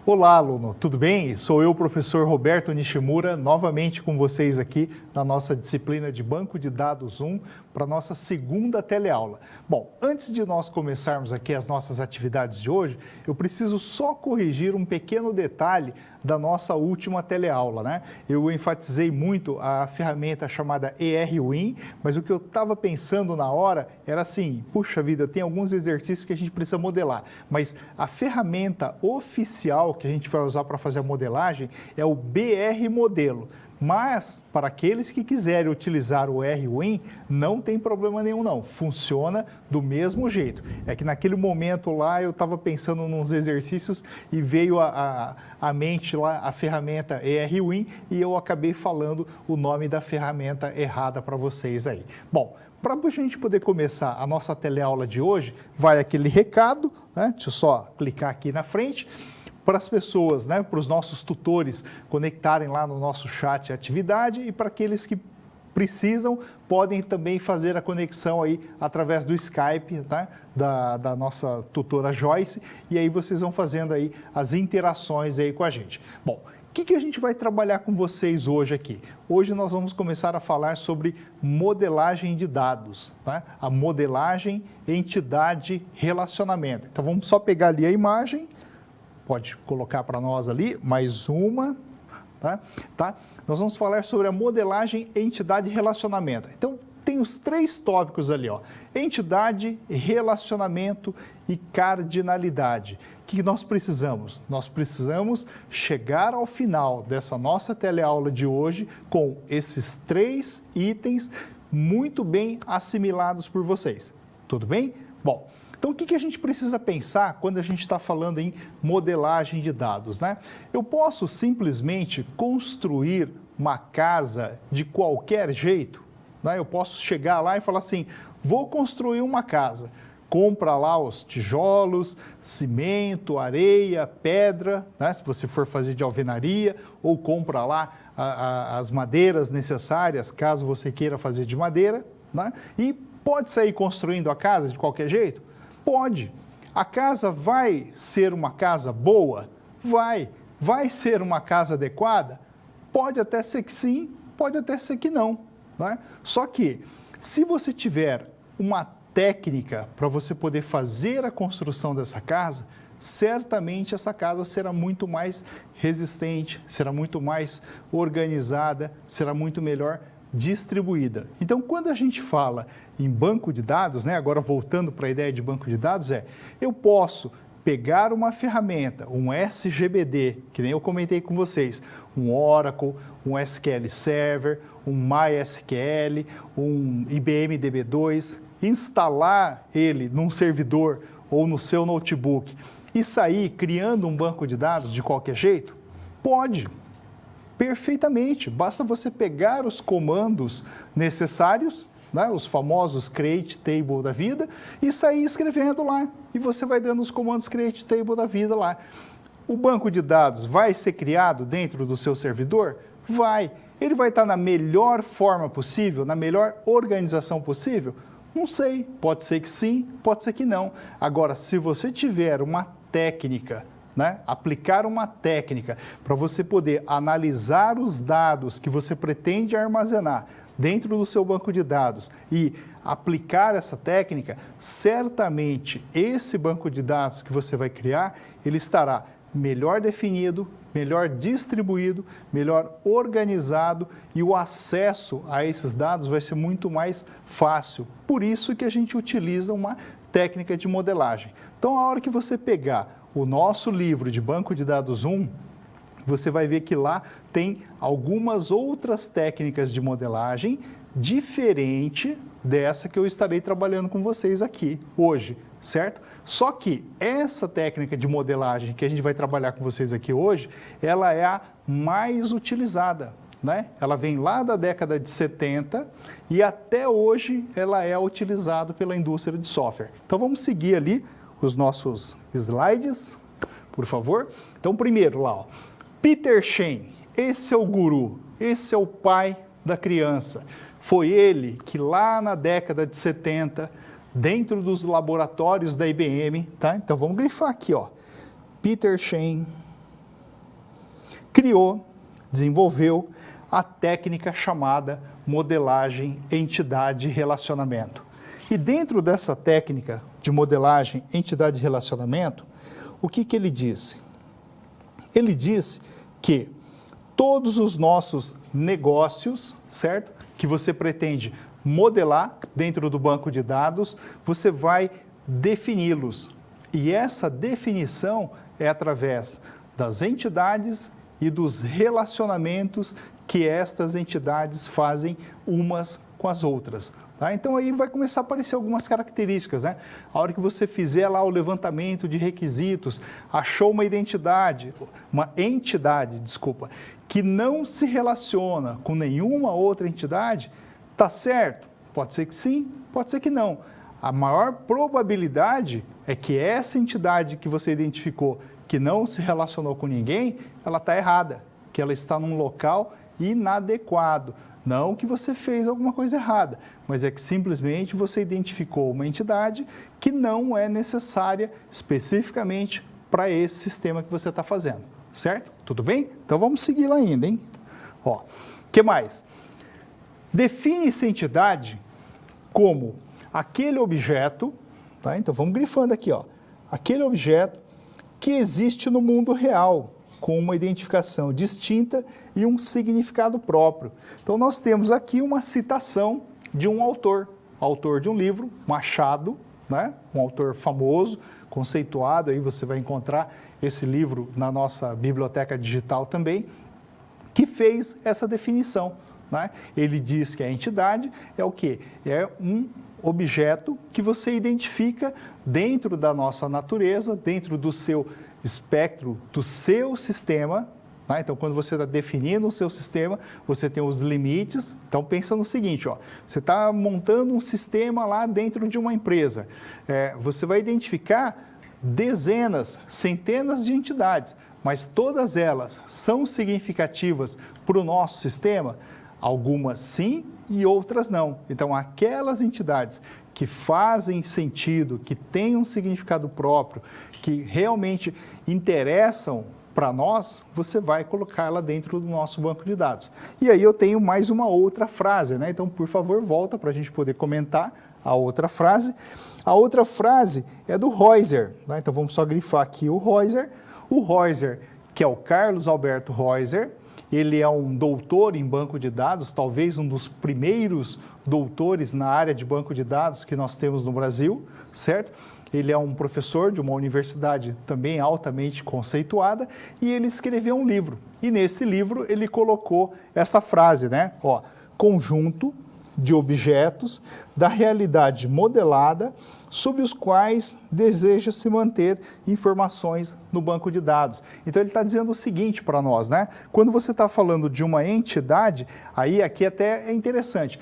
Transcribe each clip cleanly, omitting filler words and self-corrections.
Olá, aluno, tudo bem? Sou eu, o professor Roberto Nishimura, novamente com vocês aqui na nossa disciplina de Banco de Dados 1 para a nossa segunda teleaula. Bom, antes de nós começarmos aqui as nossas atividades de hoje, eu preciso só corrigir um pequeno detalhe da nossa última teleaula, né? Eu enfatizei muito a ferramenta chamada ERWin, mas o que eu estava pensando na hora era assim, puxa vida, tem alguns exercícios que a gente precisa modelar, mas a ferramenta oficial que a gente vai usar para fazer a modelagem é o BR Modelo. Mas, para aqueles que quiserem utilizar o ERWin, não tem problema nenhum não, funciona do mesmo jeito. É que naquele momento lá eu estava pensando nos exercícios e veio à mente lá a ferramenta ERWin e eu acabei falando o nome da ferramenta errada para vocês aí. Bom, para a gente poder começar a nossa teleaula de hoje, vai aquele recado, né? Deixa eu só clicar aqui na frente. Para as pessoas, né, para os nossos tutores conectarem lá no nosso chat atividade e para aqueles que precisam, podem também fazer a conexão aí através do Skype, tá? da nossa tutora Joyce, e aí vocês vão fazendo aí as interações aí com a gente. Bom, o que a gente vai trabalhar com vocês hoje aqui? Hoje nós vamos começar a falar sobre modelagem de dados, tá? A modelagem, entidade, relacionamento. Então vamos só pegar ali a imagem. Pode colocar para nós ali, mais uma, tá? Nós vamos falar sobre a modelagem, entidade e relacionamento. Então, tem os três tópicos ali, ó. Entidade, relacionamento e cardinalidade. O que nós precisamos? Nós precisamos chegar ao final dessa nossa teleaula de hoje com esses três itens muito bem assimilados por vocês. Tudo bem? Bom, então, o que a gente precisa pensar quando a gente está falando em modelagem de dados, né? Eu posso simplesmente construir uma casa de qualquer jeito, né? Eu posso chegar lá e falar assim, vou construir uma casa. Compra lá os tijolos, cimento, areia, pedra, né? Se você for fazer de alvenaria, ou compra lá as madeiras necessárias, caso você queira fazer de madeira, né? E pode sair construindo a casa de qualquer jeito? Pode. A casa vai ser uma casa boa? Vai. Vai ser uma casa adequada? Pode até ser que sim, pode até ser que não, né? Só que, se você tiver uma técnica para você poder fazer a construção dessa casa, certamente essa casa será muito mais resistente, será muito mais organizada, será muito melhor distribuída. Então, quando a gente fala em banco de dados, né, agora voltando para a ideia de banco de dados, eu posso pegar uma ferramenta, um SGBD, que nem eu comentei com vocês, um Oracle, um SQL Server, um MySQL, um IBM DB2, instalar ele num servidor ou no seu notebook e sair criando um banco de dados de qualquer jeito? Pode. Perfeitamente, basta você pegar os comandos necessários, né, os famosos create table da vida, e sair escrevendo lá. E você vai dando os comandos create table da vida lá. O banco de dados vai ser criado dentro do seu servidor? Vai. Ele vai estar na melhor forma possível, na melhor organização possível? Não sei, pode ser que sim, pode ser que não. Agora, se você tiver uma técnica, né? Aplicar uma técnica para você poder analisar os dados que você pretende armazenar dentro do seu banco de dados e aplicar essa técnica, certamente esse banco de dados que você vai criar, ele estará melhor definido, melhor distribuído, melhor organizado e o acesso a esses dados vai ser muito mais fácil. Por isso que a gente utiliza uma técnica de modelagem. Então, a hora que você pegar o nosso livro de Banco de Dados 1, você vai ver que lá tem algumas outras técnicas de modelagem diferente dessa que eu estarei trabalhando com vocês aqui hoje, certo? Só que essa técnica de modelagem que a gente vai trabalhar com vocês aqui hoje, ela é a mais utilizada, né? Ela vem lá da década de 70 e até hoje ela é utilizada pela indústria de software. Então vamos seguir ali os nossos slides, por favor. Então, primeiro lá, ó, Peter Shen, esse é o guru, esse é o pai da criança. Foi ele que lá na década de 70, dentro dos laboratórios da IBM, tá? Então vamos grifar aqui, ó. Peter Shen, criou, desenvolveu a técnica chamada modelagem entidade-relacionamento. E dentro dessa técnica de modelagem entidade-relacionamento, o que ele disse? Ele disse que todos os nossos negócios, certo? Que você pretende modelar dentro do banco de dados, você vai defini-los. E essa definição é através das entidades e dos relacionamentos que estas entidades fazem umas com as outras. Tá? Então aí vai começar a aparecer algumas características, né? A hora que você fizer lá o levantamento de requisitos, achou uma entidade, que não se relaciona com nenhuma outra entidade, tá certo? Pode ser que sim, pode ser que não. A maior probabilidade é que essa entidade que você identificou, que não se relacionou com ninguém, ela está errada, que ela está num local inadequado. Não que você fez alguma coisa errada, mas é que simplesmente você identificou uma entidade que não é necessária especificamente para esse sistema que você está fazendo, certo? Tudo bem? Então vamos seguir lá ainda, hein? Ó, que mais? Define-se entidade como aquele objeto, tá? Então vamos grifando aqui, ó. Aquele objeto que existe no mundo real, com uma identificação distinta e um significado próprio. Então nós temos aqui uma citação de um autor de um livro, Machado, né? Um autor famoso, conceituado, aí você vai encontrar esse livro na nossa biblioteca digital também, que fez essa definição, né? Ele diz que a entidade é o quê? É um objeto que você identifica dentro da nossa natureza, dentro do seu espectro, do seu sistema. Tá? Então, quando você está definindo o seu sistema, você tem os limites. Então, pensa no seguinte, ó, você está montando um sistema lá dentro de uma empresa. Você vai identificar dezenas, centenas de entidades, mas todas elas são significativas para o nosso sistema? Algumas sim e outras não. Então, aquelas entidades que fazem sentido, que têm um significado próprio, que realmente interessam para nós, você vai colocá-la dentro do nosso banco de dados. E aí eu tenho mais uma outra frase, né? Então, por favor, volta para a gente poder comentar a outra frase. A outra frase é do Reuser, né? Então vamos só grifar aqui o Reuser. O Reuser, que é o Carlos Alberto Reuser, ele é um doutor em banco de dados, talvez um dos primeiros doutores na área de banco de dados que nós temos no Brasil, certo? Ele é um professor de uma universidade também altamente conceituada e ele escreveu um livro. E nesse livro ele colocou essa frase, né? Ó, conjunto de objetos da realidade modelada sob os quais deseja-se manter informações no banco de dados. Então ele está dizendo o seguinte para nós, né? Quando você está falando de uma entidade, aí aqui até é interessante,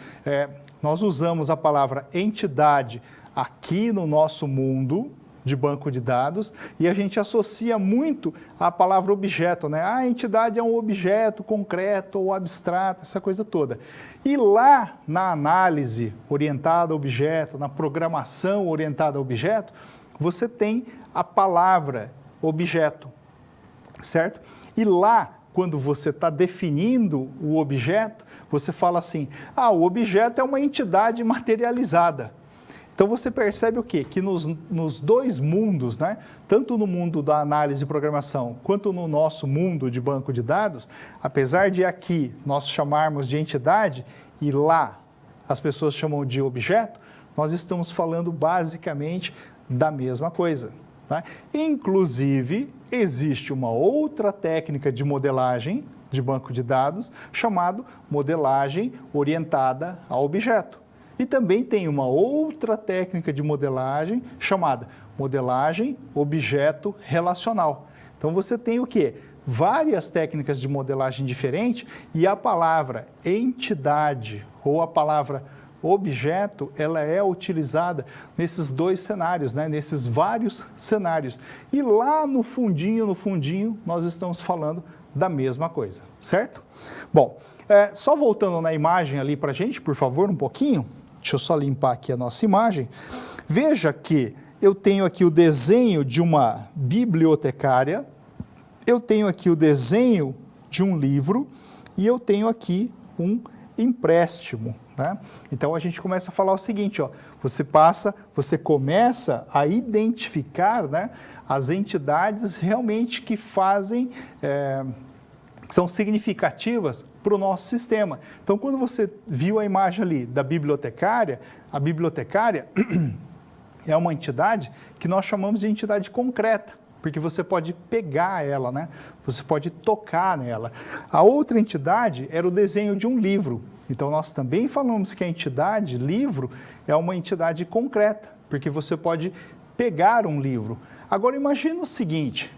nós usamos a palavra entidade aqui no nosso mundo de banco de dados e a gente associa muito a palavra objeto, né? A entidade é um objeto concreto ou abstrato, essa coisa toda. E lá na análise orientada a objeto, na programação orientada a objeto, você tem a palavra objeto, certo? E lá, quando você está definindo o objeto, você fala assim, o objeto é uma entidade materializada. Então você percebe o quê? Que nos dois mundos, né? Tanto no mundo da análise e programação, quanto no nosso mundo de banco de dados, apesar de aqui nós chamarmos de entidade e lá as pessoas chamam de objeto, nós estamos falando basicamente da mesma coisa. Né? Inclusive, existe uma outra técnica de modelagem de banco de dados chamada modelagem orientada a objeto. E também tem uma outra técnica de modelagem chamada modelagem objeto relacional. Então você tem o quê? Várias técnicas de modelagem diferentes e a palavra entidade ou a palavra objeto, ela é utilizada nesses dois cenários, né? Nesses vários cenários. E lá no fundinho, nós estamos falando da mesma coisa, certo? Bom, só voltando na imagem ali para a gente, por favor, um pouquinho. Deixa eu só limpar aqui a nossa imagem. Veja que eu tenho aqui o desenho de uma bibliotecária, eu tenho aqui o desenho de um livro e eu tenho aqui um empréstimo, né? Então a gente começa a falar o seguinte, ó, você começa a identificar, né, as entidades realmente que fazem, que são significativas para o nosso sistema. Então, quando você viu a imagem ali da bibliotecária, a bibliotecária é uma entidade que nós chamamos de entidade concreta, porque você pode pegar ela, né? Você pode tocar nela. A outra entidade era o desenho de um livro. Então, nós também falamos que a entidade livro é uma entidade concreta, porque você pode pegar um livro. Agora, imagina o seguinte,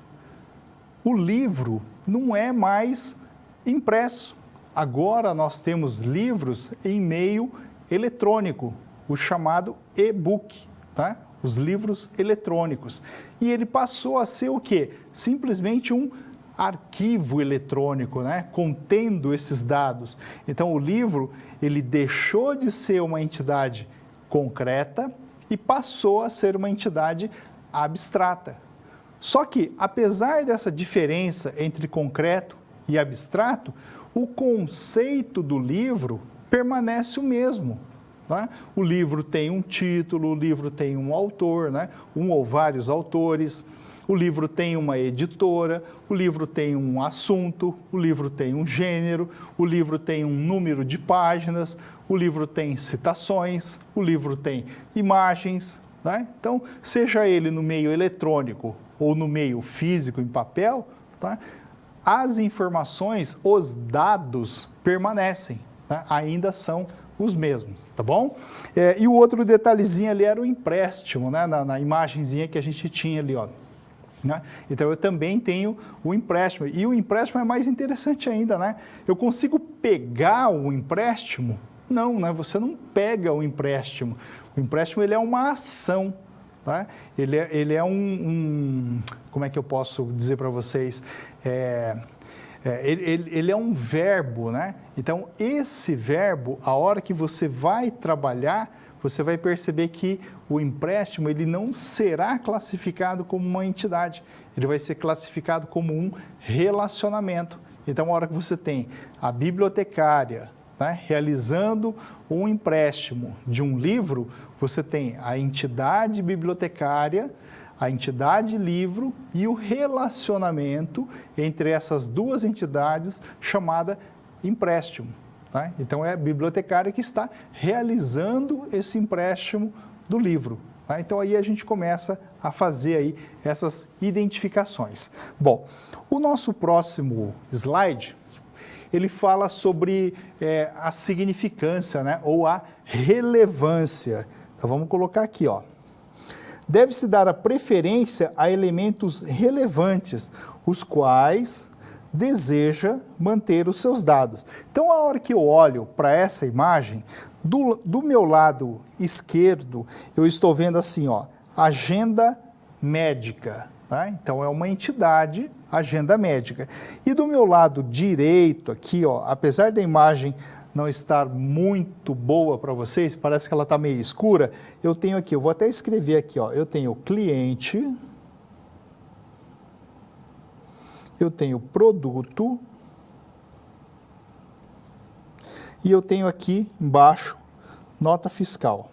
o livro não é mais impresso. Agora nós temos livros em meio eletrônico, o chamado e-book, tá? Os livros eletrônicos. E ele passou a ser o quê? Simplesmente um arquivo eletrônico, né? Contendo esses dados. Então o livro, ele deixou de ser uma entidade concreta e passou a ser uma entidade abstrata. Só que, apesar dessa diferença entre concreto e abstrato, o conceito do livro permanece o mesmo. Né? O livro tem um título, o livro tem um autor, né? Um ou vários autores, o livro tem uma editora, o livro tem um assunto, o livro tem um gênero, o livro tem um número de páginas, o livro tem citações, o livro tem imagens. Né? Então, seja ele no meio eletrônico ou no meio físico, em papel, tá? As informações, os dados permanecem, tá? Ainda são os mesmos, tá bom? E o outro detalhezinho ali era o empréstimo, né? Na imagenzinha que a gente tinha ali, ó. Né? Então, eu também tenho o empréstimo. E o empréstimo é mais interessante ainda, né? Eu consigo pegar o empréstimo? Não, né? Você não pega o empréstimo. O empréstimo, ele é uma ação, tá? Ele é como é que eu posso dizer para vocês? Ele é um verbo, né? Então, esse verbo, a hora que você vai trabalhar, você vai perceber que o empréstimo, ele não será classificado como uma entidade, ele vai ser classificado como um relacionamento. Então, a hora que você tem a bibliotecária, né, realizando um empréstimo de um livro, você tem a entidade bibliotecária, a entidade livro e o relacionamento entre essas duas entidades chamada empréstimo. Tá? Então, é a bibliotecária que está realizando esse empréstimo do livro. Tá? Então, aí a gente começa a fazer aí essas identificações. Bom, o nosso próximo slide, ele fala sobre a significância, né, ou a relevância. Então, vamos colocar aqui, ó. Deve-se dar a preferência a elementos relevantes, os quais deseja manter os seus dados. Então, a hora que eu olho para essa imagem, do meu lado esquerdo, eu estou vendo assim, ó, agenda médica. Tá? Então, é uma entidade, agenda médica. E do meu lado direito aqui, ó, apesar da imagem não estar muito boa para vocês, parece que ela está meio escura, eu tenho aqui, eu vou até escrever aqui, ó, eu tenho cliente, eu tenho produto e eu tenho aqui embaixo nota fiscal.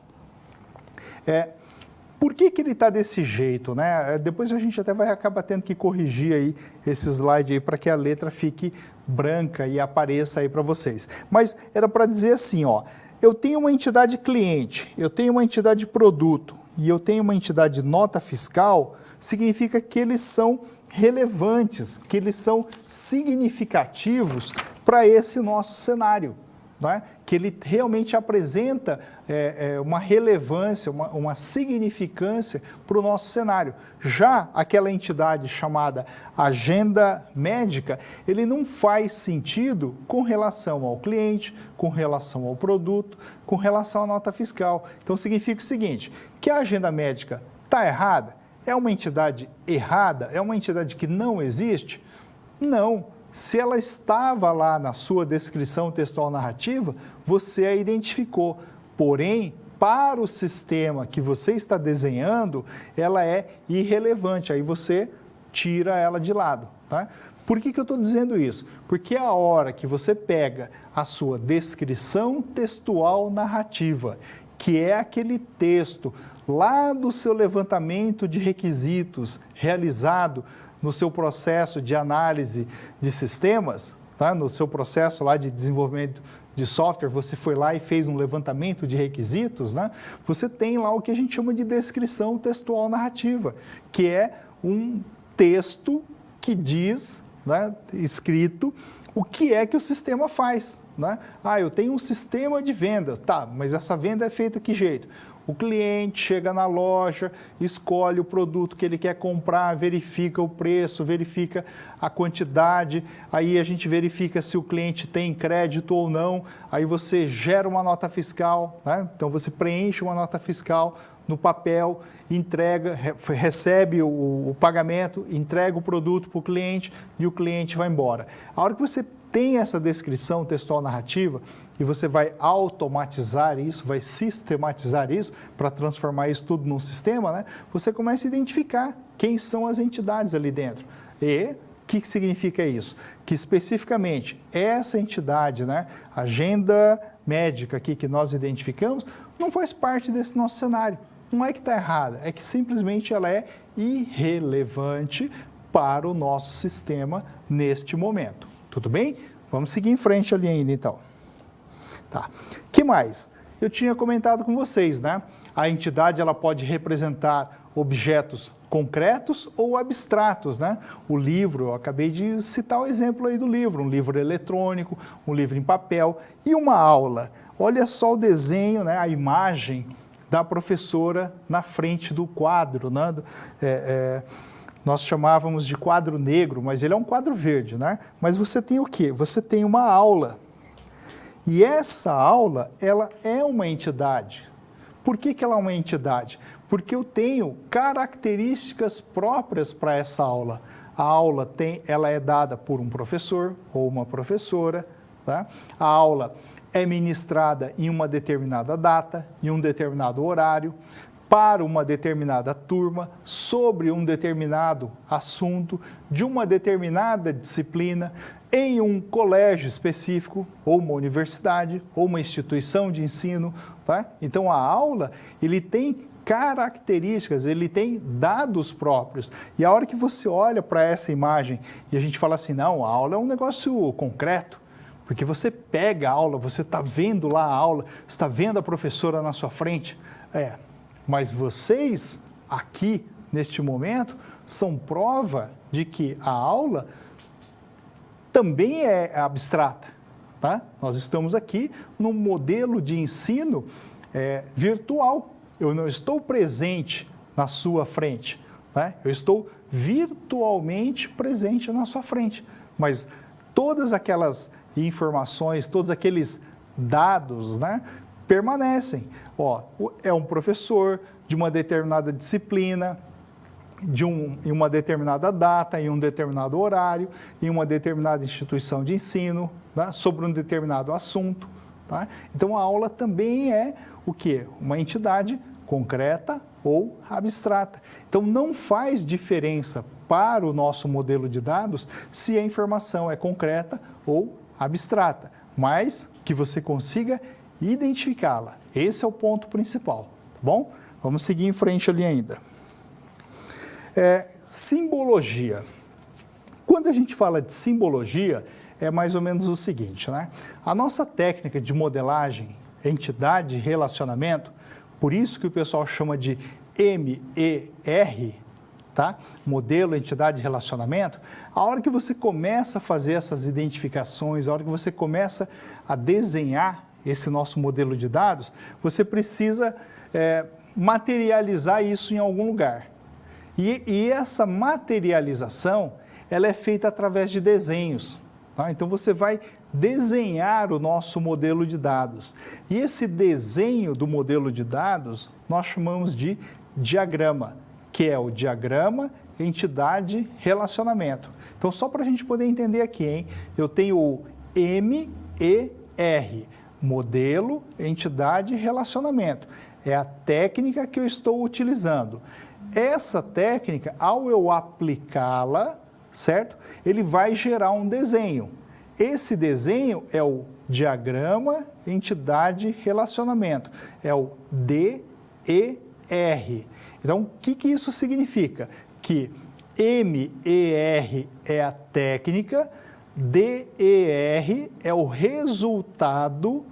Por que ele está desse jeito, né? Depois a gente até vai acabar tendo que corrigir aí esse slide aí para que a letra fique branca e apareça aí para vocês. Mas era para dizer assim, ó, eu tenho uma entidade cliente, eu tenho uma entidade produto e eu tenho uma entidade nota fiscal, significa que eles são relevantes, que eles são significativos para esse nosso cenário. Né? Que ele realmente apresenta uma relevância, uma significância para o nosso cenário. Já aquela entidade chamada agenda médica, ele não faz sentido com relação ao cliente, com relação ao produto, com relação à nota fiscal. Então significa o seguinte, que a agenda médica está errada? É uma entidade errada? É uma entidade que não existe? Não. Se ela estava lá na sua descrição textual narrativa, você a identificou. Porém, para o sistema que você está desenhando, ela é irrelevante. Aí você tira ela de lado. Tá? Por que eu estou dizendo isso? Porque a hora que você pega a sua descrição textual narrativa, que é aquele texto lá do seu levantamento de requisitos realizado no seu processo de análise de sistemas, tá? No seu processo lá de desenvolvimento de software, você foi lá e fez um levantamento de requisitos, né? Você tem lá o que a gente chama de descrição textual narrativa, que é um texto que diz, né, escrito, o que é que o sistema faz, né? Eu tenho um sistema de vendas, tá, mas essa venda é feita de que jeito? O cliente chega na loja, escolhe o produto que ele quer comprar, verifica o preço, verifica a quantidade, aí a gente verifica se o cliente tem crédito ou não, aí você gera uma nota fiscal, né? Então você preenche uma nota fiscal no papel, entrega, recebe o pagamento, entrega o produto para o cliente e o cliente vai embora. A hora que você tem essa descrição textual narrativa e você vai automatizar isso, vai sistematizar isso para transformar isso tudo num sistema, né? Você começa a identificar quem são as entidades ali dentro. E o que significa isso? Que especificamente essa entidade, né, agenda médica aqui que nós identificamos, não faz parte desse nosso cenário. Não é que está errada, é que simplesmente ela é irrelevante para o nosso sistema neste momento. Tudo bem? Vamos seguir em frente ali ainda, então. Tá. Que mais? Eu tinha comentado com vocês, né? A entidade ela pode representar objetos concretos ou abstratos, né? O livro, eu acabei de citar o exemplo aí do livro, um livro eletrônico, um livro em papel e uma aula. Olha só o desenho, né? A imagem da professora na frente do quadro, né? Nós chamávamos de quadro negro, mas ele é um quadro verde, né? Mas você tem o quê? Você tem uma aula. E essa aula, ela é uma entidade. Por que ela é uma entidade? Porque eu tenho características próprias para essa aula. A aula ela é dada por um professor ou uma professora, tá? A aula é ministrada em uma determinada data, em um determinado horário, para uma determinada turma, sobre um determinado assunto, de uma determinada disciplina, em um colégio específico, ou uma universidade, ou uma instituição de ensino, tá? Então, a aula, ele tem características, ele tem dados próprios. E a hora que você olha para essa imagem e a gente fala assim, não, a aula é um negócio concreto, porque você pega a aula, você está vendo lá a aula, está vendo a professora na sua frente, mas vocês, aqui, neste momento, são prova de que a aula também é abstrata, tá? Nós estamos aqui num modelo de ensino virtual. Eu não estou presente na sua frente, né? Eu estou virtualmente presente na sua frente, mas todas aquelas informações, todos aqueles dados, né, permanecem. É um professor de uma determinada disciplina, em uma determinada data, em um determinado horário, em uma determinada instituição de ensino, tá? Sobre um determinado assunto. Tá? Então, a aula também é o quê? Uma entidade concreta ou abstrata. Então, não faz diferença para o nosso modelo de dados se a informação é concreta ou abstrata, mas que você consiga identificá-la. Esse é o ponto principal, tá bom? Vamos seguir em frente ali ainda. Simbologia. Quando a gente fala de simbologia, é mais ou menos o seguinte, né? A nossa técnica de modelagem, entidade e relacionamento, por isso que o pessoal chama de MER, tá? Modelo, entidade e relacionamento, a hora que você começa a fazer essas identificações, a hora que você começa a desenhar esse nosso modelo de dados, você precisa materializar isso em algum lugar. E essa materialização, ela é feita através de desenhos. Tá? Então, você vai desenhar o nosso modelo de dados. E esse desenho do modelo de dados, nós chamamos de diagrama, que é o diagrama, entidade, relacionamento. Então, só para a gente poder entender aqui, hein? Eu tenho o MER, modelo, entidade, relacionamento. É a técnica que eu estou utilizando. Essa técnica, ao eu aplicá-la, certo? Ele vai gerar um desenho. Esse desenho é o diagrama entidade relacionamento, é o DER. Então, o que isso significa? Que MER é a técnica, DER é o resultado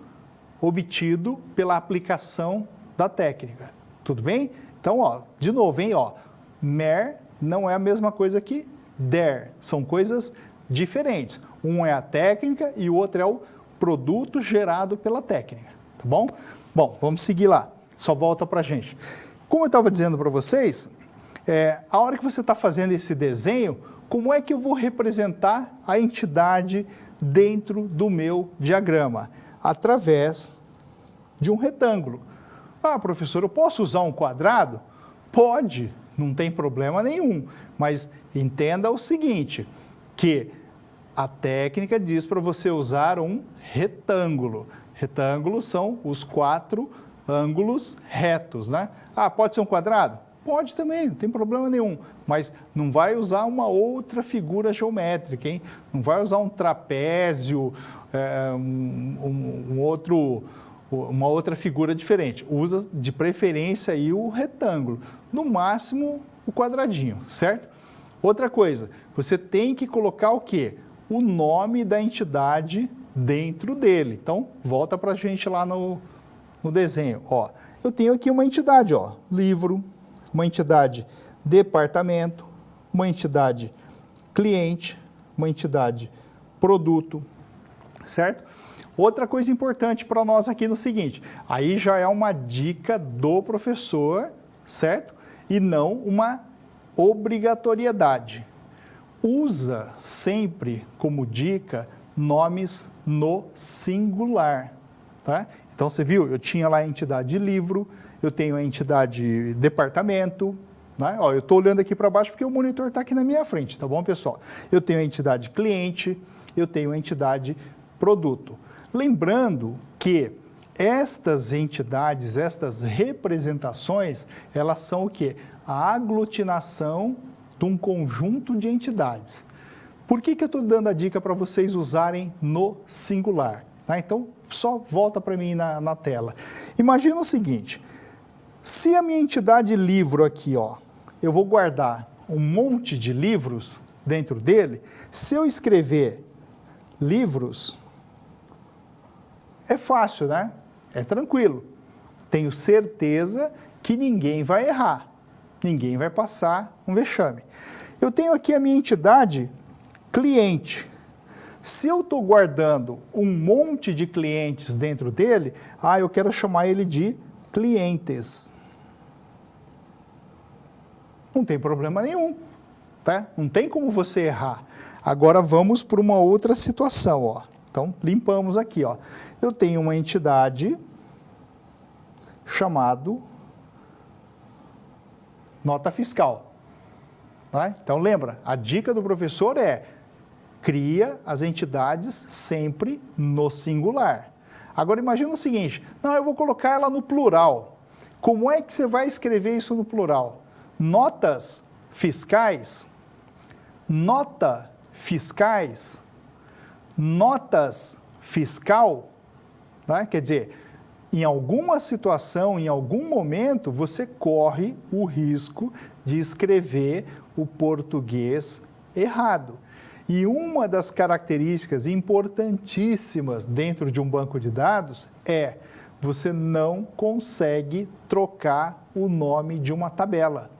obtido pela aplicação da técnica. Tudo bem? Então, ó, de novo, hein, ó, MER não é a mesma coisa que DER, são coisas diferentes. Um é a técnica e o outro é o produto gerado pela técnica, tá bom? Bom, vamos seguir lá, só volta para a gente. Como eu estava dizendo para vocês, a hora que você está fazendo esse desenho, como é que eu vou representar a entidade dentro do meu diagrama? Através de um retângulo. Ah, professor, eu posso usar um quadrado? Pode, não tem problema nenhum, mas entenda o seguinte, que a técnica diz para você usar um retângulo. Retângulos são os 4 ângulos retos, né? Ah, pode ser um quadrado? Pode também, não tem problema nenhum, mas não vai usar uma outra figura geométrica, hein? Não vai usar um trapézio, uma outra figura diferente. Usa de preferência aí o retângulo, no máximo o quadradinho, certo? Outra coisa, você tem que colocar o quê? O nome da entidade dentro dele. Então, volta para a gente lá no desenho. Ó, eu tenho aqui uma entidade, ó, livro, uma entidade departamento, uma entidade cliente, uma entidade produto, certo? Outra coisa importante para nós aqui no seguinte, aí já é uma dica do professor, certo? E não uma obrigatoriedade. Usa sempre como dica nomes no singular, tá? Então você viu, eu tinha lá a entidade livro, eu tenho a entidade departamento, né? Ó, eu estou olhando aqui para baixo porque o monitor está aqui na minha frente, tá bom, pessoal? Eu tenho a entidade cliente, eu tenho a entidade produto. Lembrando que estas entidades, estas representações, elas são o quê? A aglutinação de um conjunto de entidades. Por que eu estou dando a dica para vocês usarem no singular? Tá? Então, só volta para mim na tela. Imagina o seguinte, se a minha entidade livro aqui, ó, eu vou guardar um monte de livros dentro dele, se eu escrever livros, é fácil, né? É tranquilo. Tenho certeza que ninguém vai errar, ninguém vai passar um vexame. Eu tenho aqui a minha entidade cliente. Se eu estou guardando um monte de clientes dentro dele, eu quero chamar ele de clientes. Não tem problema nenhum, tá? Não tem como você errar. Agora vamos para uma outra situação, ó. Então, limpamos aqui, ó. Eu tenho uma entidade chamado nota fiscal. Tá? Então, lembra, a dica do professor é cria as entidades sempre no singular. Agora, imagina o seguinte, não, eu vou colocar ela no plural. Como é que você vai escrever isso no plural? Notas fiscais, nota fiscais, notas fiscal, tá? Quer dizer, em alguma situação, em algum momento, você corre o risco de escrever o português errado. E uma das características importantíssimas dentro de um banco de dados é você não consegue trocar o nome de uma tabela.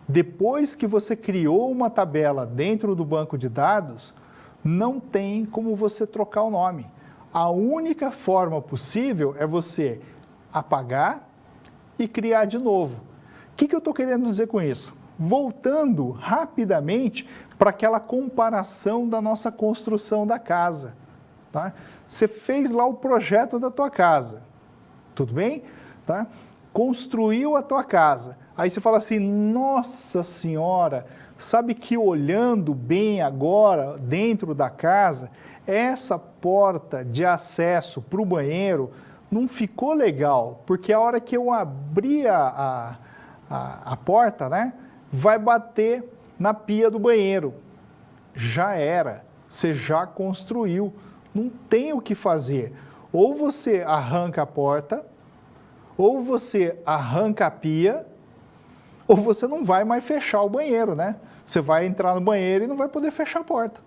Depois que você criou uma tabela dentro do banco de dados, não tem como você trocar o nome. A única forma possível é você apagar e criar de novo. O que eu estou querendo dizer com isso? Voltando rapidamente para aquela comparação da nossa construção da casa. Tá? Você fez lá o projeto da tua casa, tudo bem? Tá? Construiu a tua casa. Aí você fala assim, nossa senhora, sabe que olhando bem agora dentro da casa, essa porta de acesso para o banheiro não ficou legal, porque a hora que eu abrir a porta, né, vai bater na pia do banheiro. já era, você já construiu, não tem o que fazer. Ou você arranca a porta, ou você arranca a pia, ou você não vai mais fechar o banheiro, né? Você vai entrar no banheiro e não vai poder fechar a porta,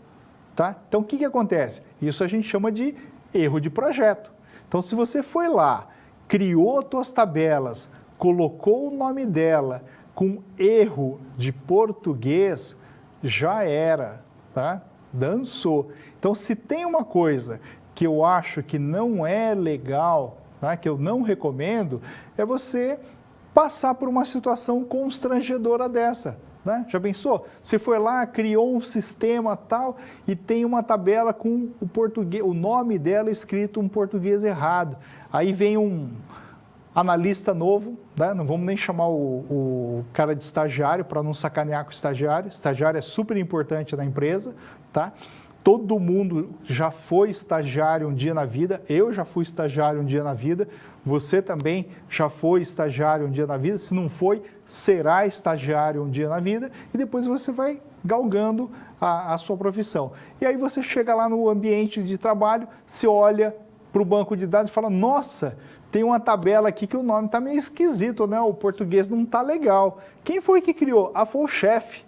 tá? Então, o que acontece? Isso a gente chama de erro de projeto. Então, se você foi lá, criou suas tabelas, colocou o nome dela com erro de português, já era, tá? Dançou. Então, se tem uma coisa que eu acho que não é legal, tá? Que eu não recomendo, é você passar por uma situação constrangedora dessa. Né? Já pensou? Você foi lá, criou um sistema tal e tem uma tabela com o português, o nome dela escrito em português errado. Aí vem um analista novo, né? Não vamos nem chamar o cara de estagiário para não sacanear com o estagiário. Estagiário é super importante na empresa, tá? Todo mundo já foi estagiário um dia na vida, eu já fui estagiário um dia na vida, você também já foi estagiário um dia na vida, se não foi, será estagiário um dia na vida, e depois você vai galgando a sua profissão. E aí você chega lá no ambiente de trabalho, você olha para o banco de dados e fala, nossa, tem uma tabela aqui que o nome está meio esquisito, né? O português não está legal. Quem foi que criou? Ah, foi o chefe,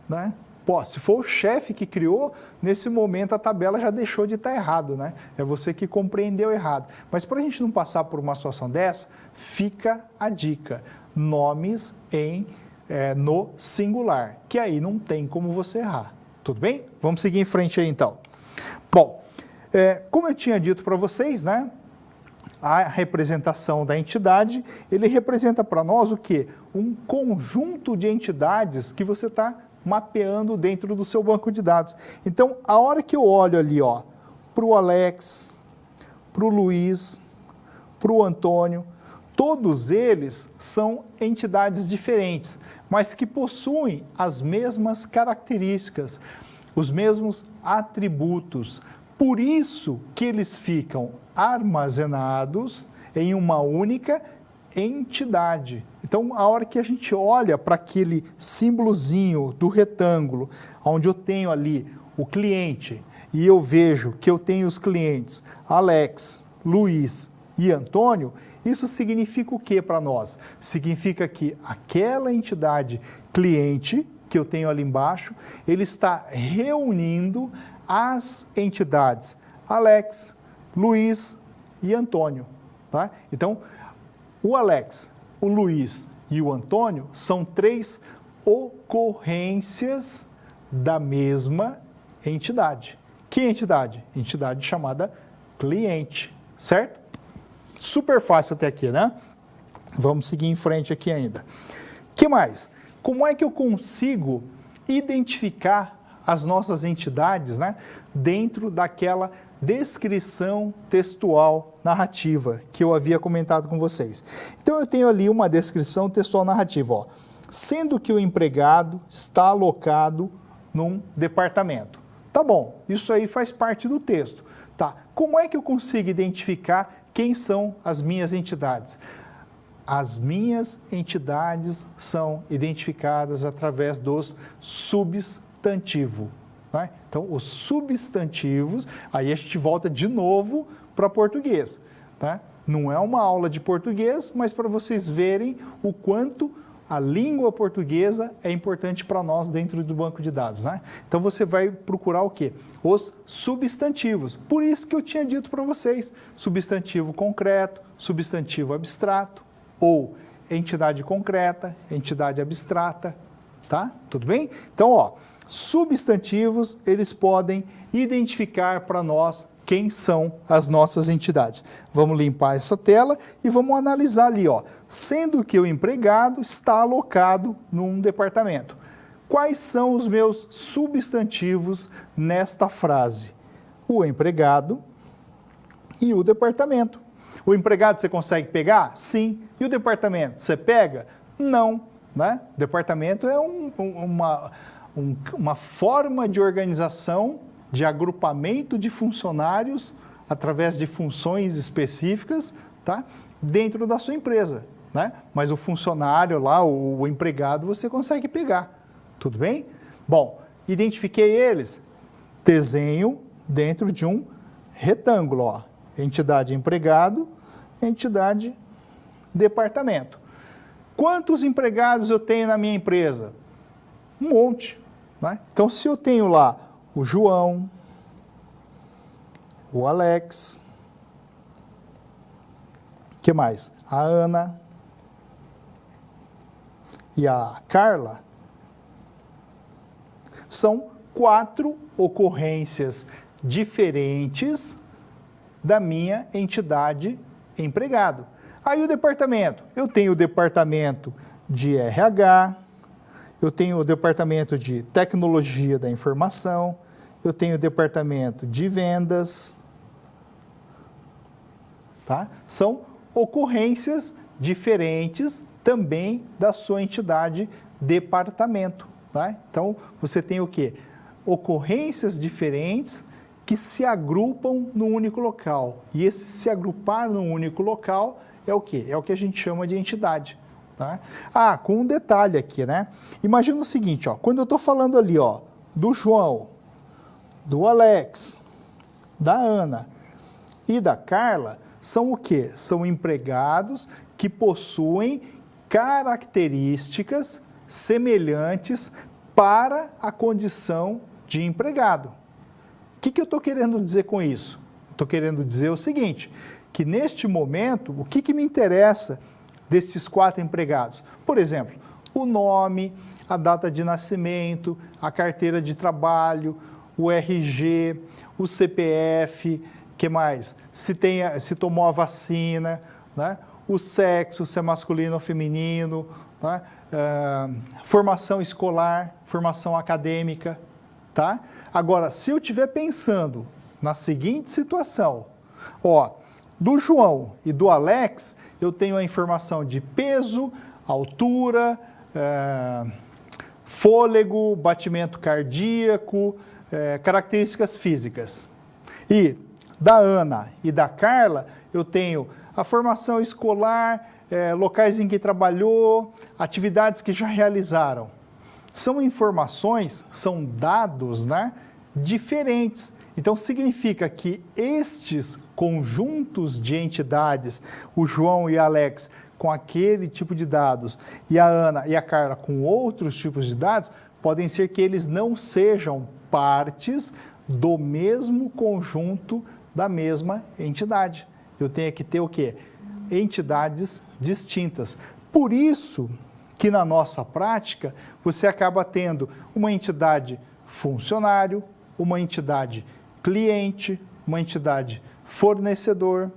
né? Pô, se for o chefe que criou, nesse momento a tabela já deixou de estar errado, né? É você que compreendeu errado. Mas para a gente não passar por uma situação dessa, fica a dica. Nomes no singular, que aí não tem como você errar. Tudo bem? Vamos seguir em frente aí então. Bom, como eu tinha dito para vocês, né? A representação da entidade, ele representa para nós o quê? Um conjunto de entidades que você está mapeando dentro do seu banco de dados. Então, a hora que eu olho ali, para o Alex, para o Luiz, para o Antônio, todos eles são entidades diferentes, mas que possuem as mesmas características, os mesmos atributos. Por isso que eles ficam armazenados em uma única entidade. Então, a hora que a gente olha para aquele símbolozinho do retângulo, onde eu tenho ali o cliente, e eu vejo que eu tenho os clientes Alex, Luiz e Antônio, isso significa o que para nós? Significa que aquela entidade cliente que eu tenho ali embaixo, ele está reunindo as entidades Alex, Luiz e Antônio. Tá? Então, o Alex, o Luiz e o Antônio são 3 ocorrências da mesma entidade. Que entidade? Entidade chamada cliente, certo? Super fácil até aqui, né? Vamos seguir em frente aqui ainda. Que mais? Como é que eu consigo identificar as nossas entidades, né, dentro daquela descrição textual narrativa que eu havia comentado com vocês? Então, eu tenho ali uma descrição textual narrativa, sendo que o empregado está alocado num departamento. Tá bom, isso aí faz parte do texto. Tá, como é que eu consigo identificar quem são as minhas entidades? As minhas entidades são identificadas através dos substantivos. Né? Então, os substantivos, aí a gente volta de novo para português. Tá? Não é uma aula de português, mas para vocês verem o quanto a língua portuguesa é importante para nós dentro do banco de dados. Né? Então, você vai procurar o quê? Os substantivos. Por isso que eu tinha dito para vocês, substantivo concreto, substantivo abstrato, ou entidade concreta, entidade abstrata, tá? Tudo bem? Então, substantivos, eles podem identificar para nós quem são as nossas entidades. Vamos limpar essa tela e vamos analisar ali, sendo que o empregado está alocado num departamento. Quais são os meus substantivos nesta frase? O empregado e o departamento. O empregado você consegue pegar? Sim. E o departamento, você pega? Não. Né? O departamento é uma forma de organização, de agrupamento de funcionários através de funções específicas, tá? Dentro da sua empresa. Né? Mas o funcionário lá, o empregado, você consegue pegar. Tudo bem? Bom, identifiquei eles, desenho dentro de um retângulo, ó. Entidade empregado, entidade departamento. Quantos empregados eu tenho na minha empresa? Um monte, né? Então, se eu tenho lá o João, o Alex, o que mais? A Ana e a Carla, são 4 ocorrências diferentes da minha entidade empregado. Aí o departamento, eu tenho o departamento de RH, eu tenho o departamento de tecnologia da informação, eu tenho o departamento de vendas, tá? São ocorrências diferentes também da sua entidade departamento, tá? Então, você tem o quê? Ocorrências diferentes que se agrupam num único local. E esse se agrupar num único local é o quê? É o que a gente chama de entidade. Tá? Ah, com um detalhe aqui, né? Imagina o seguinte, ó, quando eu estou falando ali, ó, do João, do Alex, da Ana e da Carla, são o quê? São empregados que possuem características semelhantes para a condição de empregado. O que eu estou querendo dizer com isso? Estou querendo dizer o seguinte, que neste momento, o que me interessa desses 4 empregados? Por exemplo, o nome, a data de nascimento, a carteira de trabalho, o RG, o CPF, que mais? Se tomou a vacina, né? O sexo, se é masculino ou feminino, né? Formação escolar, formação acadêmica, tá? Agora, se eu estiver pensando na seguinte situação, ó, do João e do Alex, eu tenho a informação de peso, altura, fôlego, batimento cardíaco, características físicas. E da Ana e da Carla, eu tenho a formação escolar, locais em que trabalhou, atividades que já realizaram. São informações, são dados, né, diferentes. Então, significa que estes conjuntos de entidades, o João e a Alex com aquele tipo de dados e a Ana e a Carla com outros tipos de dados, podem ser que eles não sejam partes do mesmo conjunto da mesma entidade. Eu tenho que ter o quê? Entidades distintas. Por isso que na nossa prática, você acaba tendo uma entidade funcionário, uma entidade cliente, uma entidade fornecedor,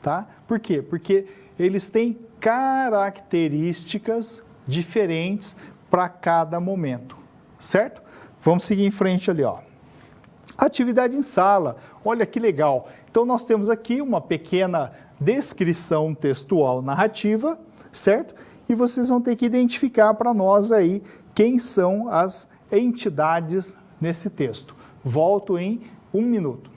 tá? Por quê? Porque eles têm características diferentes para cada momento, certo? Vamos seguir em frente ali, ó. Atividade em sala, olha que legal. Então, nós temos aqui uma pequena descrição textual narrativa, certo? E vocês vão ter que identificar para nós aí quem são as entidades nesse texto. Volto em 1 minuto.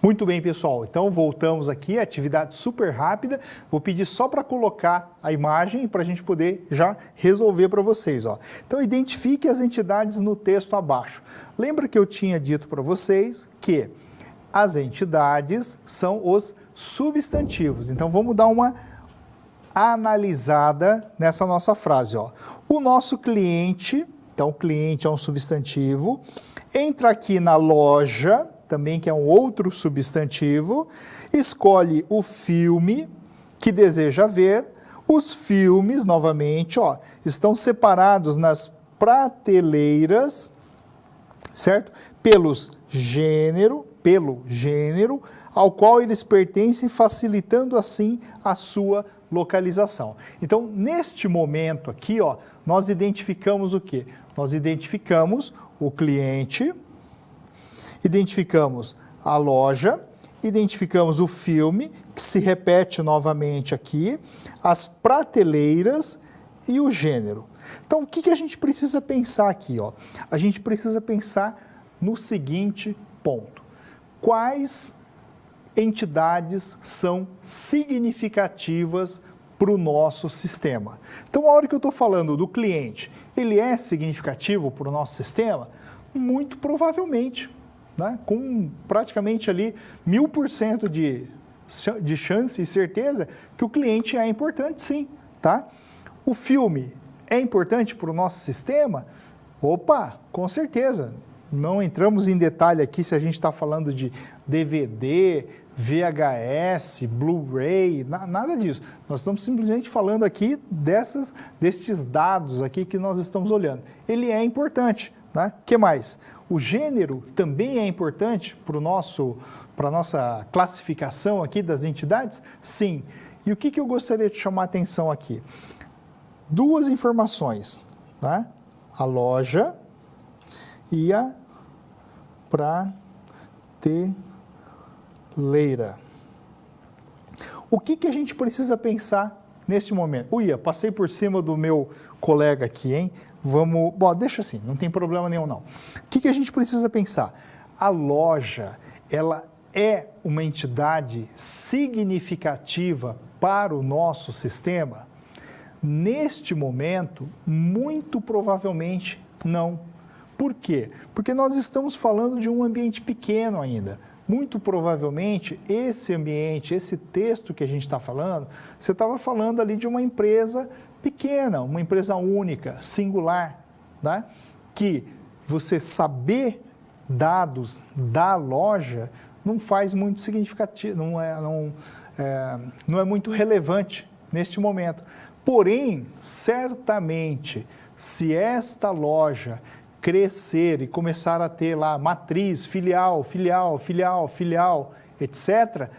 Muito bem, pessoal. Então, voltamos aqui, atividade super rápida. Vou pedir só para colocar a imagem para a gente poder já resolver para vocês. Ó. Então, identifique as entidades no texto abaixo. Lembra que eu tinha dito para vocês que as entidades são os substantivos. Então, vamos dar uma analisada nessa nossa frase. Ó. O nosso cliente, então, o cliente é um substantivo, entra aqui na loja, também que é um outro substantivo, escolhe o filme que deseja ver. Os filmes, novamente, ó, estão separados nas prateleiras, certo? Pelo gênero ao qual eles pertencem, facilitando assim a sua localização. Então, neste momento aqui, ó, nós identificamos o quê? Nós identificamos o cliente, identificamos a loja, identificamos o filme, que se repete novamente aqui, as prateleiras e o gênero. Então, o que a gente precisa pensar aqui? Ó? A gente precisa pensar no seguinte ponto. Quais entidades são significativas para o nosso sistema? Então, a hora que eu estou falando do cliente, ele é significativo para o nosso sistema? Muito provavelmente. Né? Com praticamente ali 1000% de chance e certeza que o cliente é importante, sim. Tá? O filme é importante para o nosso sistema? Opa, com certeza. Não entramos em detalhe aqui se a gente está falando de DVD, VHS, Blu-ray, nada disso. Nós estamos simplesmente falando aqui destes dados aqui que nós estamos olhando. Ele é importante. Né? Que mais? O gênero também é importante para a nossa classificação aqui das entidades? Sim. E o que eu gostaria de chamar a atenção aqui? Duas informações, né? A loja e a prateleira. O que a gente precisa pensar neste momento? Uia, passei por cima do meu colega aqui, hein? Vamos... Bom, deixa assim, não tem problema nenhum, não. O que a gente precisa pensar? A loja, ela é uma entidade significativa para o nosso sistema? Neste momento, muito provavelmente não. Por quê? Porque nós estamos falando de um ambiente pequeno ainda. Muito provavelmente, esse ambiente, esse texto que a gente está falando, você estava falando ali de uma empresa pequena, uma empresa única, singular, né? Que você saber dados da loja não faz muito significativo, não é muito relevante neste momento. Porém, certamente, se esta loja crescer e começar a ter lá matriz, filial, etc.,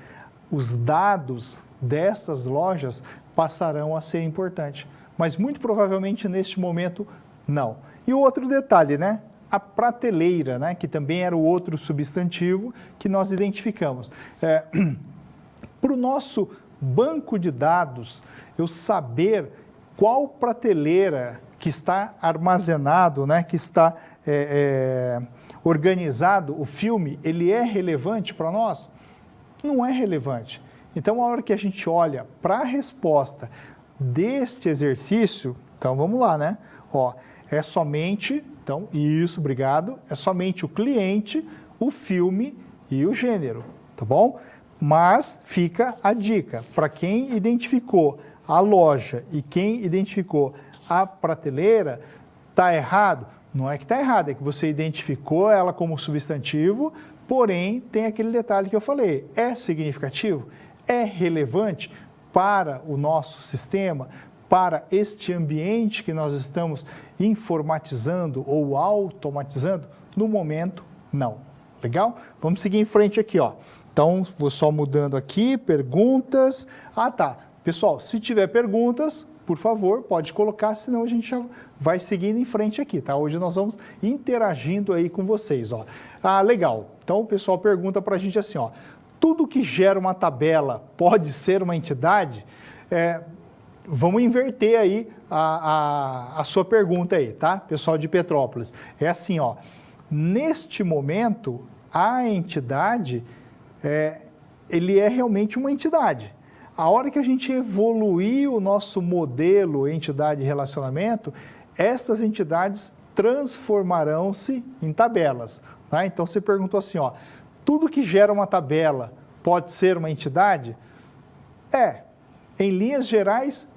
os dados destas lojas passarão a ser importantes. Mas muito provavelmente neste momento não. E o outro detalhe, né? A prateleira, né? Que também era o outro substantivo que nós identificamos. Para o nosso banco de dados, eu saber qual prateleira que está armazenado, né, que está organizado, o filme, ele é relevante para nós? Não é relevante. Então, a hora que a gente olha para a resposta deste exercício, então vamos lá, né? Ó, é somente, então, isso, obrigado, é somente o cliente, o filme e o gênero, tá bom? Mas fica a dica, para quem identificou a loja e quem identificou a prateleira, está errado? Não é que está errado, é que você identificou ela como substantivo, porém tem aquele detalhe que eu falei, é significativo? É relevante para o nosso sistema, para este ambiente que nós estamos informatizando ou automatizando? No momento, não. Legal? Vamos seguir em frente aqui, ó. Então, vou só mudando aqui, perguntas. Ah, tá. Pessoal, se tiver perguntas, por favor, pode colocar, senão a gente já vai seguindo em frente aqui, tá? Hoje nós vamos interagindo aí com vocês, ó. Ah, legal. Então, o pessoal pergunta para a gente assim, ó. Tudo que gera uma tabela pode ser uma entidade? Vamos inverter aí a sua pergunta aí, tá? Pessoal de Petrópolis. É assim, ó. Neste momento, a entidade ele é realmente uma entidade. A hora que a gente evoluir o nosso modelo entidade e relacionamento, estas entidades transformarão-se em tabelas. Tá? Então, você perguntou assim, ó, tudo que gera uma tabela pode ser uma entidade? Em linhas gerais,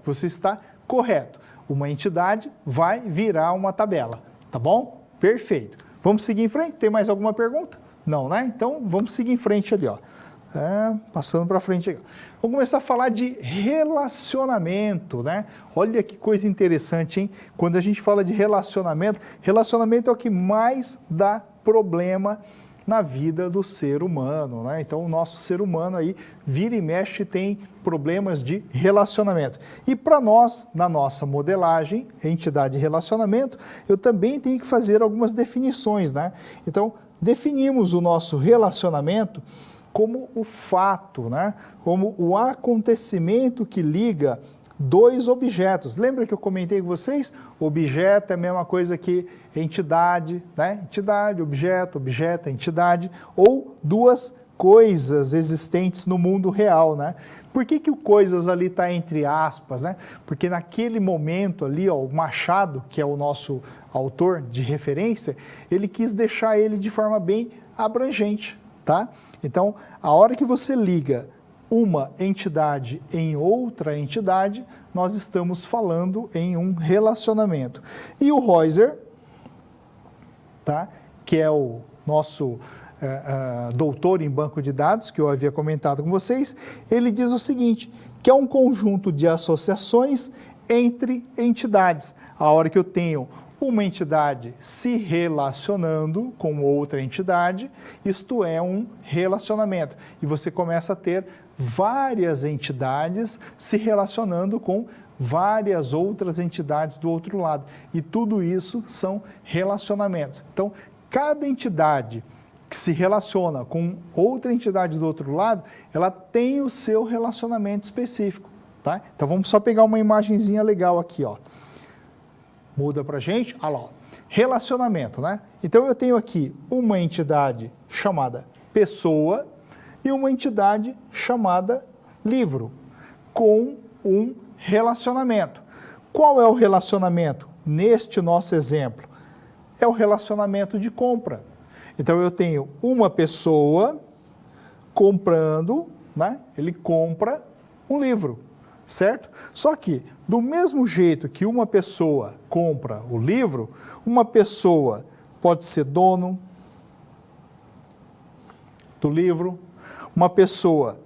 você está correto. Uma entidade vai virar uma tabela, tá bom? Perfeito. Vamos seguir em frente? Tem mais alguma pergunta? Não, né? Então, vamos seguir em frente ali, ó. Passando para frente aqui. Vamos começar a falar de relacionamento, né? Olha que coisa interessante, hein? Quando a gente fala de relacionamento, relacionamento é o que mais dá problema na vida do ser humano, né? Então, o nosso ser humano aí, vira e mexe, tem problemas de relacionamento. E para nós, na nossa modelagem, entidade e relacionamento, eu também tenho que fazer algumas definições, né? Então, definimos o nosso relacionamento como o fato, né? Como o acontecimento que liga dois objetos. Lembra que eu comentei com vocês? Objeto é a mesma coisa que entidade, né? Entidade, objeto, entidade, ou duas coisas existentes no mundo real, né? Por que o coisas ali está entre aspas, né? Porque naquele momento ali, ó, o Machado, que é o nosso autor de referência, ele quis deixar ele de forma bem abrangente, tá? Então, a hora que você liga uma entidade em outra entidade, nós estamos falando em um relacionamento. E o Heuser, tá? Que é o nosso doutor em banco de dados, que eu havia comentado com vocês, ele diz o seguinte, que é um conjunto de associações entre entidades. A hora que eu tenho uma entidade se relacionando com outra entidade, isto é um relacionamento. E você começa a ter várias entidades se relacionando com várias outras entidades do outro lado. E tudo isso são relacionamentos. Então, cada entidade que se relaciona com outra entidade do outro lado, ela tem o seu relacionamento específico. Tá? Então, vamos só pegar uma imagenzinha legal aqui, ó. Muda para a gente, olha lá, ó. Relacionamento, né? Então, eu tenho aqui uma entidade chamada pessoa e uma entidade chamada livro, com um relacionamento. Qual é o relacionamento? Neste nosso exemplo, é o relacionamento de compra. Então, eu tenho uma pessoa comprando, né? Ele compra um livro, certo? Só que, do mesmo jeito que uma pessoa compra o livro, uma pessoa pode ser dono do livro, uma pessoa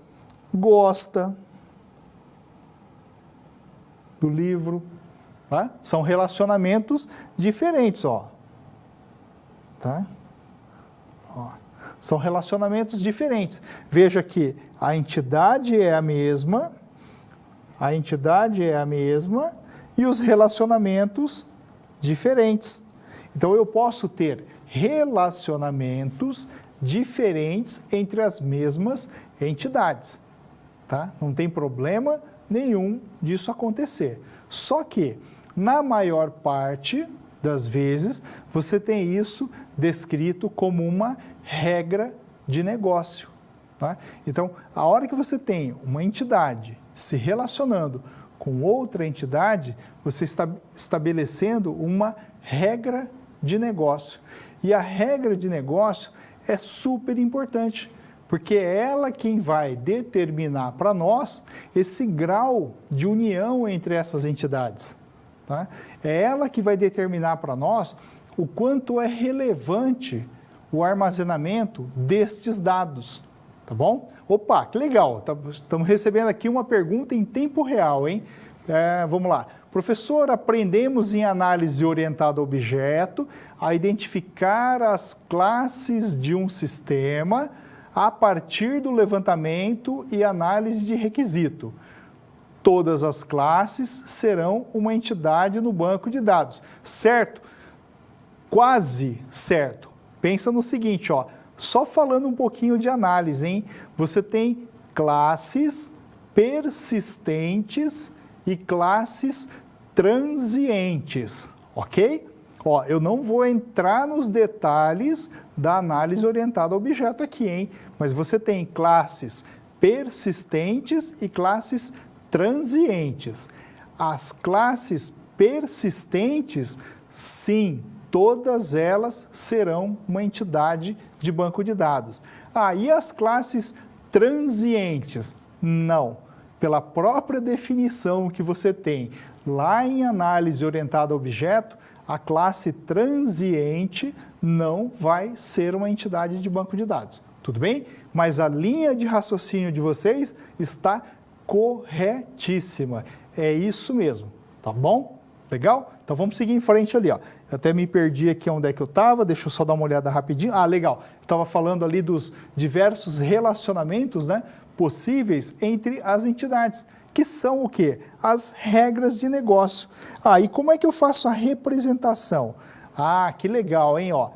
gosta do livro, tá? São relacionamentos diferentes, ó. Tá? Ó. São relacionamentos diferentes. Veja que a entidade é a mesma e os relacionamentos diferentes. Então, eu posso ter relacionamentos diferentes entre as mesmas entidades, tá? Não tem problema nenhum disso acontecer. Só que, na maior parte das vezes, você tem isso descrito como uma regra de negócio, tá? Então, a hora que você tem uma entidade se relacionando com outra entidade, você está estabelecendo uma regra de negócio. E a regra de negócio é super importante, porque é ela quem vai determinar para nós esse grau de união entre essas entidades. Tá? É ela que vai determinar para nós o quanto é relevante o armazenamento destes dados. Tá bom? Opa, que legal! Estamos recebendo aqui uma pergunta em tempo real, hein? Vamos lá. Professor, aprendemos em análise orientada a objeto a identificar as classes de um sistema a partir do levantamento e análise de requisito. Todas as classes serão uma entidade no banco de dados. Certo? Quase certo. Pensa no seguinte, ó. Só falando um pouquinho de análise, hein? Você tem classes persistentes e classes transientes, ok? Ó, eu não vou entrar nos detalhes da análise orientada a objeto aqui, hein? Mas você tem classes persistentes e classes transientes. As classes persistentes, sim, todas elas serão uma entidade de banco de dados. E as classes transientes? Não. Pela própria definição que você tem lá em análise orientada a objeto, a classe transiente não vai ser uma entidade de banco de dados. Tudo bem? Mas a linha de raciocínio de vocês está corretíssima. É isso mesmo, tá bom? Legal? Então vamos seguir em frente ali, ó. Eu até me perdi aqui onde é que eu estava, deixa eu só dar uma olhada rapidinho. Legal. Eu estava falando ali dos diversos relacionamentos, né, possíveis entre as entidades, que são o quê? As regras de negócio. E como é que eu faço a representação? Que legal, hein? Ó,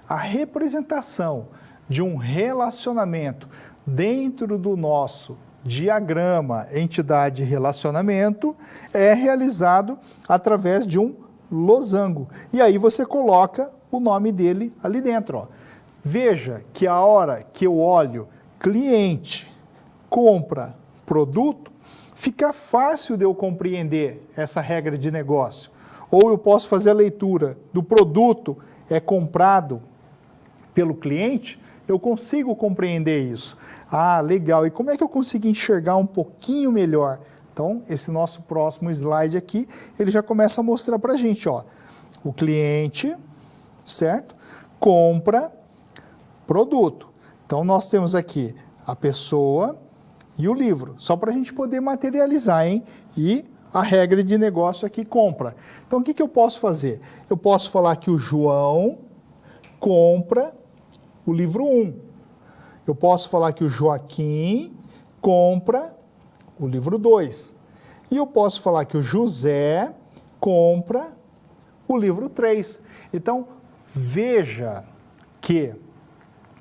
a representação de um relacionamento dentro do nosso diagrama entidade-relacionamento é realizado através de um losango. E aí você coloca o nome dele ali dentro. Ó. Veja que a hora que eu olho cliente, compra, produto, fica fácil de eu compreender essa regra de negócio. Ou eu posso fazer a leitura do produto é comprado pelo cliente, eu consigo compreender isso. Legal. E como é que eu consigo enxergar um pouquinho melhor? Então, esse nosso próximo slide aqui, ele já começa a mostrar para a gente, ó, o cliente, certo? Compra produto. Então, nós temos aqui a pessoa e o livro, só para a gente poder materializar, hein? E a regra de negócio aqui, compra. Então, o que eu posso fazer? Eu posso falar que o João compra o livro 1. Eu posso falar que o Joaquim compra o livro 2. E eu posso falar que o José compra o livro 3. Então, veja que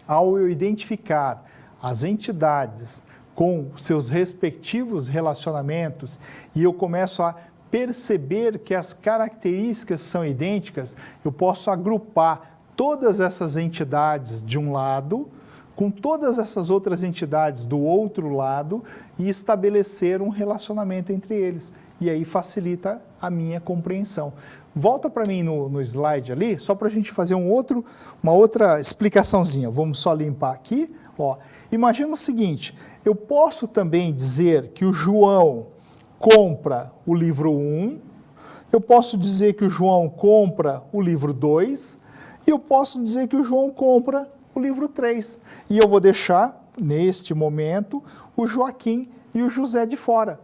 ao eu identificar as entidades com seus respectivos relacionamentos e eu começo a perceber que as características são idênticas, eu posso agrupar todas essas entidades de um lado com todas essas outras entidades do outro lado e estabelecer um relacionamento entre eles. E aí facilita a minha compreensão. Volta para mim no slide ali, só para a gente fazer uma outra explicaçãozinha. Vamos só limpar aqui. Ó. Imagina o seguinte, eu posso também dizer que o João compra o livro 1, eu posso dizer que o João compra o livro 2, e eu posso dizer que o João compra o livro 3. E eu vou deixar, neste momento, o Joaquim e o José de fora.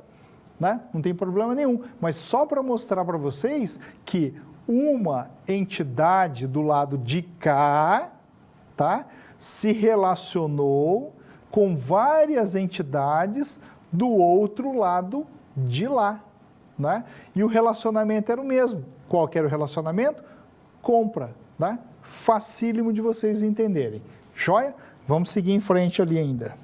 Né? Não tem problema nenhum. Mas só para mostrar para vocês que uma entidade do lado de cá, tá, se relacionou com várias entidades do outro lado de lá. Né? E o relacionamento era o mesmo. Qual que era o relacionamento? Compra. Né? Facílimo de vocês entenderem. Joia? Vamos seguir em frente ali ainda.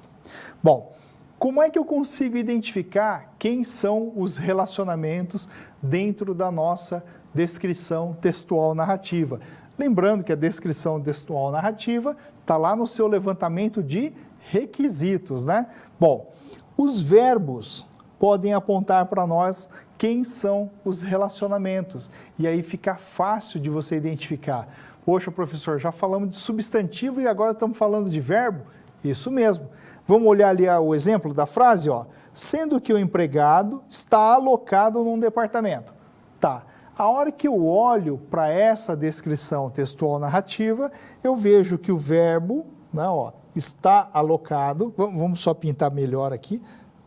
Bom, como é que eu consigo identificar quem são os relacionamentos dentro da nossa descrição textual narrativa? Lembrando que a descrição textual narrativa está lá no seu levantamento de requisitos, né? Bom, os verbos podem apontar para nós quem são os relacionamentos. E aí fica fácil de você identificar. Poxa, professor, já falamos de substantivo e agora estamos falando de verbo? Isso mesmo. Vamos olhar ali o exemplo da frase, ó. Sendo que o empregado está alocado num departamento. Tá. A hora que eu olho para essa descrição textual narrativa, eu vejo que o verbo, né, ó, está alocado, vamos só pintar melhor aqui,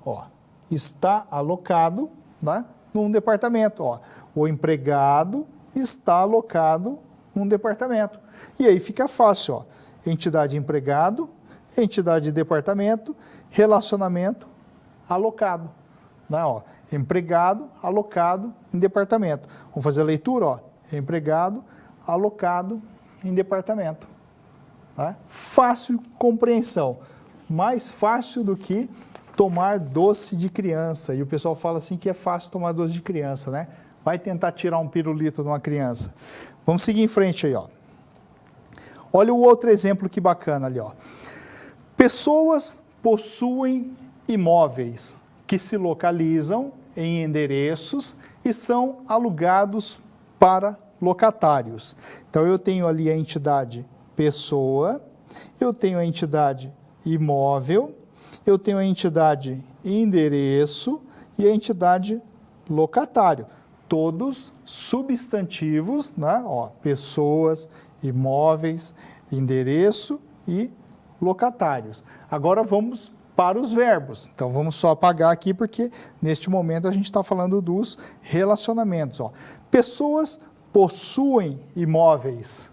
ó, está alocado, né, num departamento. Ó. O empregado está alocado num departamento. E aí fica fácil, ó. Entidade empregado, entidade departamento, relacionamento alocado. Né, ó. Empregado, alocado em departamento. Vamos fazer a leitura, ó. Empregado, alocado em departamento. Né? Fácil compreensão. Mais fácil do que tomar doce de criança. E o pessoal fala assim que é fácil tomar doce de criança, né? vai tentar tirar um pirulito de uma criança. Vamos seguir em frente aí, ó. Olha o outro exemplo que bacana ali, ó. Pessoas possuem imóveis que se localizam em endereços e são alugados para locatários. Então, eu tenho ali a entidade pessoa, eu tenho a entidade imóvel, eu tenho a entidade endereço e a entidade locatário. Todos substantivos, né? Ó, pessoas, imóveis, endereço e locatários. Agora vamos para os verbos. Então vamos só apagar aqui porque neste momento a gente está falando dos relacionamentos. Ó. Pessoas possuem imóveis.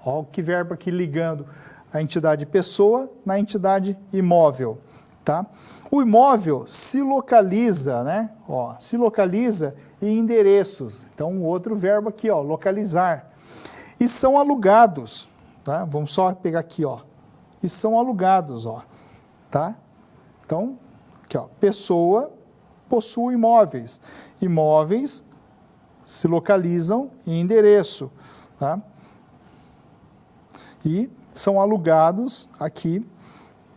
Ó, que verbo aqui ligando a entidade pessoa na entidade imóvel. Tá? O imóvel se localiza, né? Ó, se localiza em endereços. Então, um outro verbo aqui, ó, localizar. E são alugados, tá? Vamos só pegar aqui, ó. E são alugados, ó, tá? Então, aqui, ó, pessoa possui imóveis. Imóveis se localizam em endereço, tá? E são alugados aqui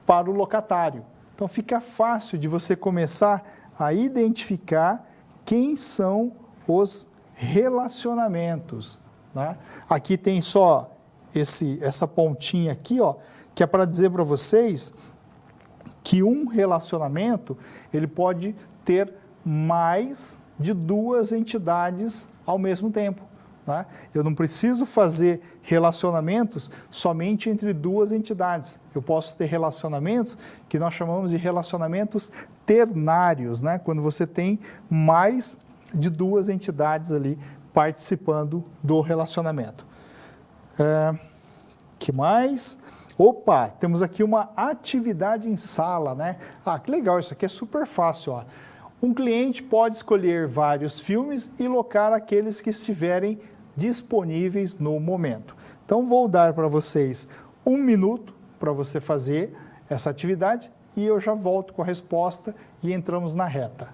para o locatário. Então, fica fácil de você começar a identificar quem são os relacionamentos. Né? Aqui tem só essa pontinha aqui, ó, que é para dizer para vocês que um relacionamento ele pode ter mais de duas entidades ao mesmo tempo. Né? Eu não preciso fazer relacionamentos somente entre duas entidades. Eu posso ter relacionamentos que nós chamamos de relacionamentos ternários, né? Quando você tem mais de duas entidades ali participando do relacionamento. Que mais? Opa, temos aqui uma atividade em sala, né? Ah, que legal, isso aqui é super fácil, ó. Um cliente pode escolher vários filmes e locar aqueles que estiverem disponíveis no momento. Então, vou dar para vocês 1 minuto para você fazer essa atividade e eu já volto com a resposta e entramos na reta.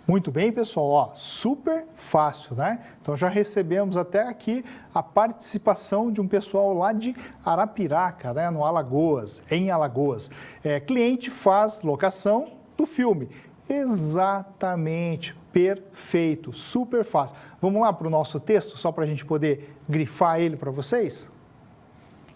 Muito bem, pessoal, ó, super fácil, né? Então já recebemos até aqui a participação de um pessoal lá de Arapiraca, né? No Alagoas, em Alagoas. Cliente faz locação do filme. Exatamente, perfeito, super fácil. Vamos lá para o nosso texto, só para a gente poder grifar ele para vocês?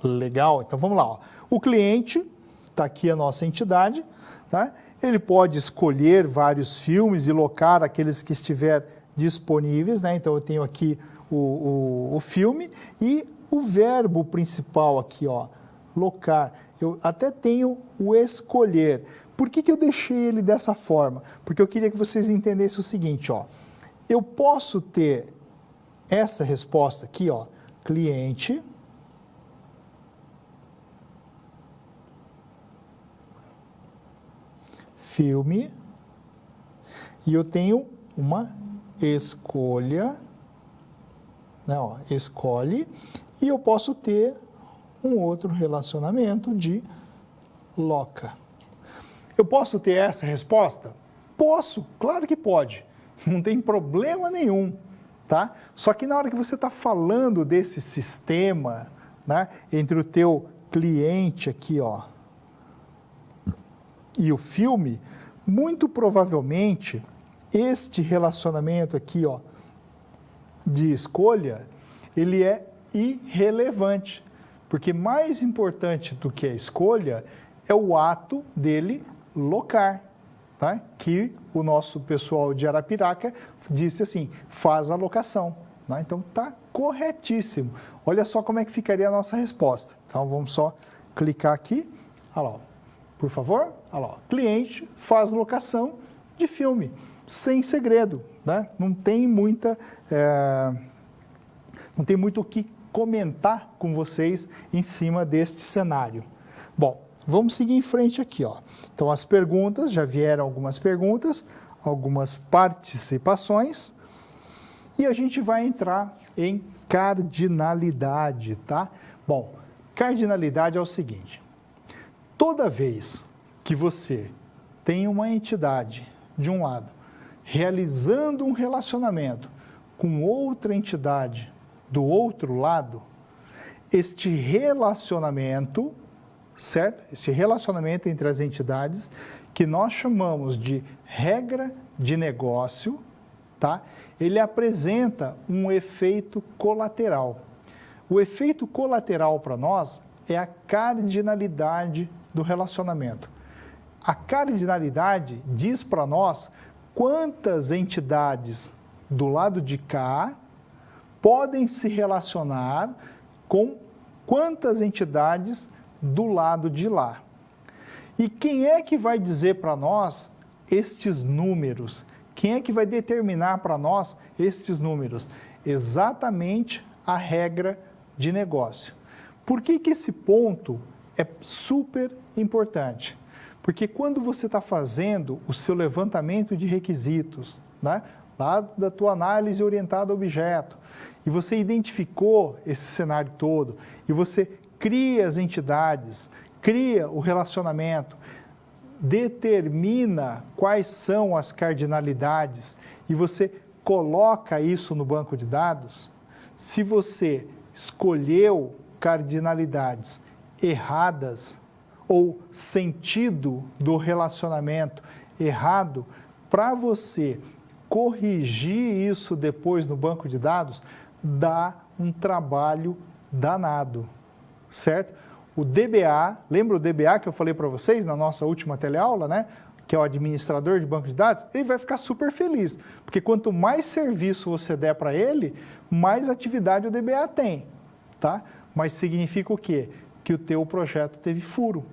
Legal, então vamos lá. Ó. O cliente, está aqui a nossa entidade, tá? Ele pode escolher vários filmes e locar aqueles que estiver disponíveis, né? Então eu tenho aqui o filme e o verbo principal aqui, ó, locar. Eu até tenho o escolher. Por que eu deixei ele dessa forma? Porque eu queria que vocês entendessem o seguinte, ó. Eu posso ter essa resposta aqui, ó, cliente, filme, e eu tenho uma escolha, né, ó, escolhe, e eu posso ter um outro relacionamento de loca. Eu posso ter essa resposta? Posso, claro que pode, não tem problema nenhum, tá? Só que na hora que você está falando desse sistema, né, entre o teu cliente aqui, ó, e o filme, muito provavelmente este relacionamento aqui, ó, de escolha, ele é irrelevante, porque mais importante do que a escolha é o ato dele locar, tá? Que o nosso pessoal de Arapiraca disse assim, faz a locação, né? Então tá corretíssimo. Olha só como é que ficaria a nossa resposta. Então vamos só clicar aqui, olha lá, por favor, olha lá, cliente faz locação de filme, sem segredo, né? Não tem muito o que comentar com vocês em cima deste cenário. Bom, vamos seguir em frente aqui, ó. Então, as perguntas, já vieram algumas perguntas, algumas participações, e a gente vai entrar em cardinalidade, tá? Bom, cardinalidade é o seguinte, toda vez que você tem uma entidade, de um lado, realizando um relacionamento com outra entidade do outro lado, este relacionamento, certo? Este relacionamento entre as entidades, que nós chamamos de regra de negócio, tá? Ele apresenta um efeito colateral. O efeito colateral para nós é a cardinalidade do relacionamento. A cardinalidade diz para nós quantas entidades do lado de cá podem se relacionar com quantas entidades do lado de lá. E quem é que vai dizer para nós estes números? Quem é que vai determinar para nós estes números? Exatamente a regra de negócio. Por que esse ponto é super importante? Porque quando você está fazendo o seu levantamento de requisitos, né, lá da tua análise orientada a objeto, e você identificou esse cenário todo, e você cria as entidades, cria o relacionamento, determina quais são as cardinalidades, e você coloca isso no banco de dados, se você escolheu cardinalidades erradas, ou sentido do relacionamento errado, para você corrigir isso depois no banco de dados, dá um trabalho danado, certo? O DBA, lembra o DBA que eu falei para vocês na nossa última teleaula, né? Que é o administrador de banco de dados, ele vai ficar super feliz, porque quanto mais serviço você der para ele, mais atividade o DBA tem, tá? Mas significa o quê? Que o teu projeto teve furo,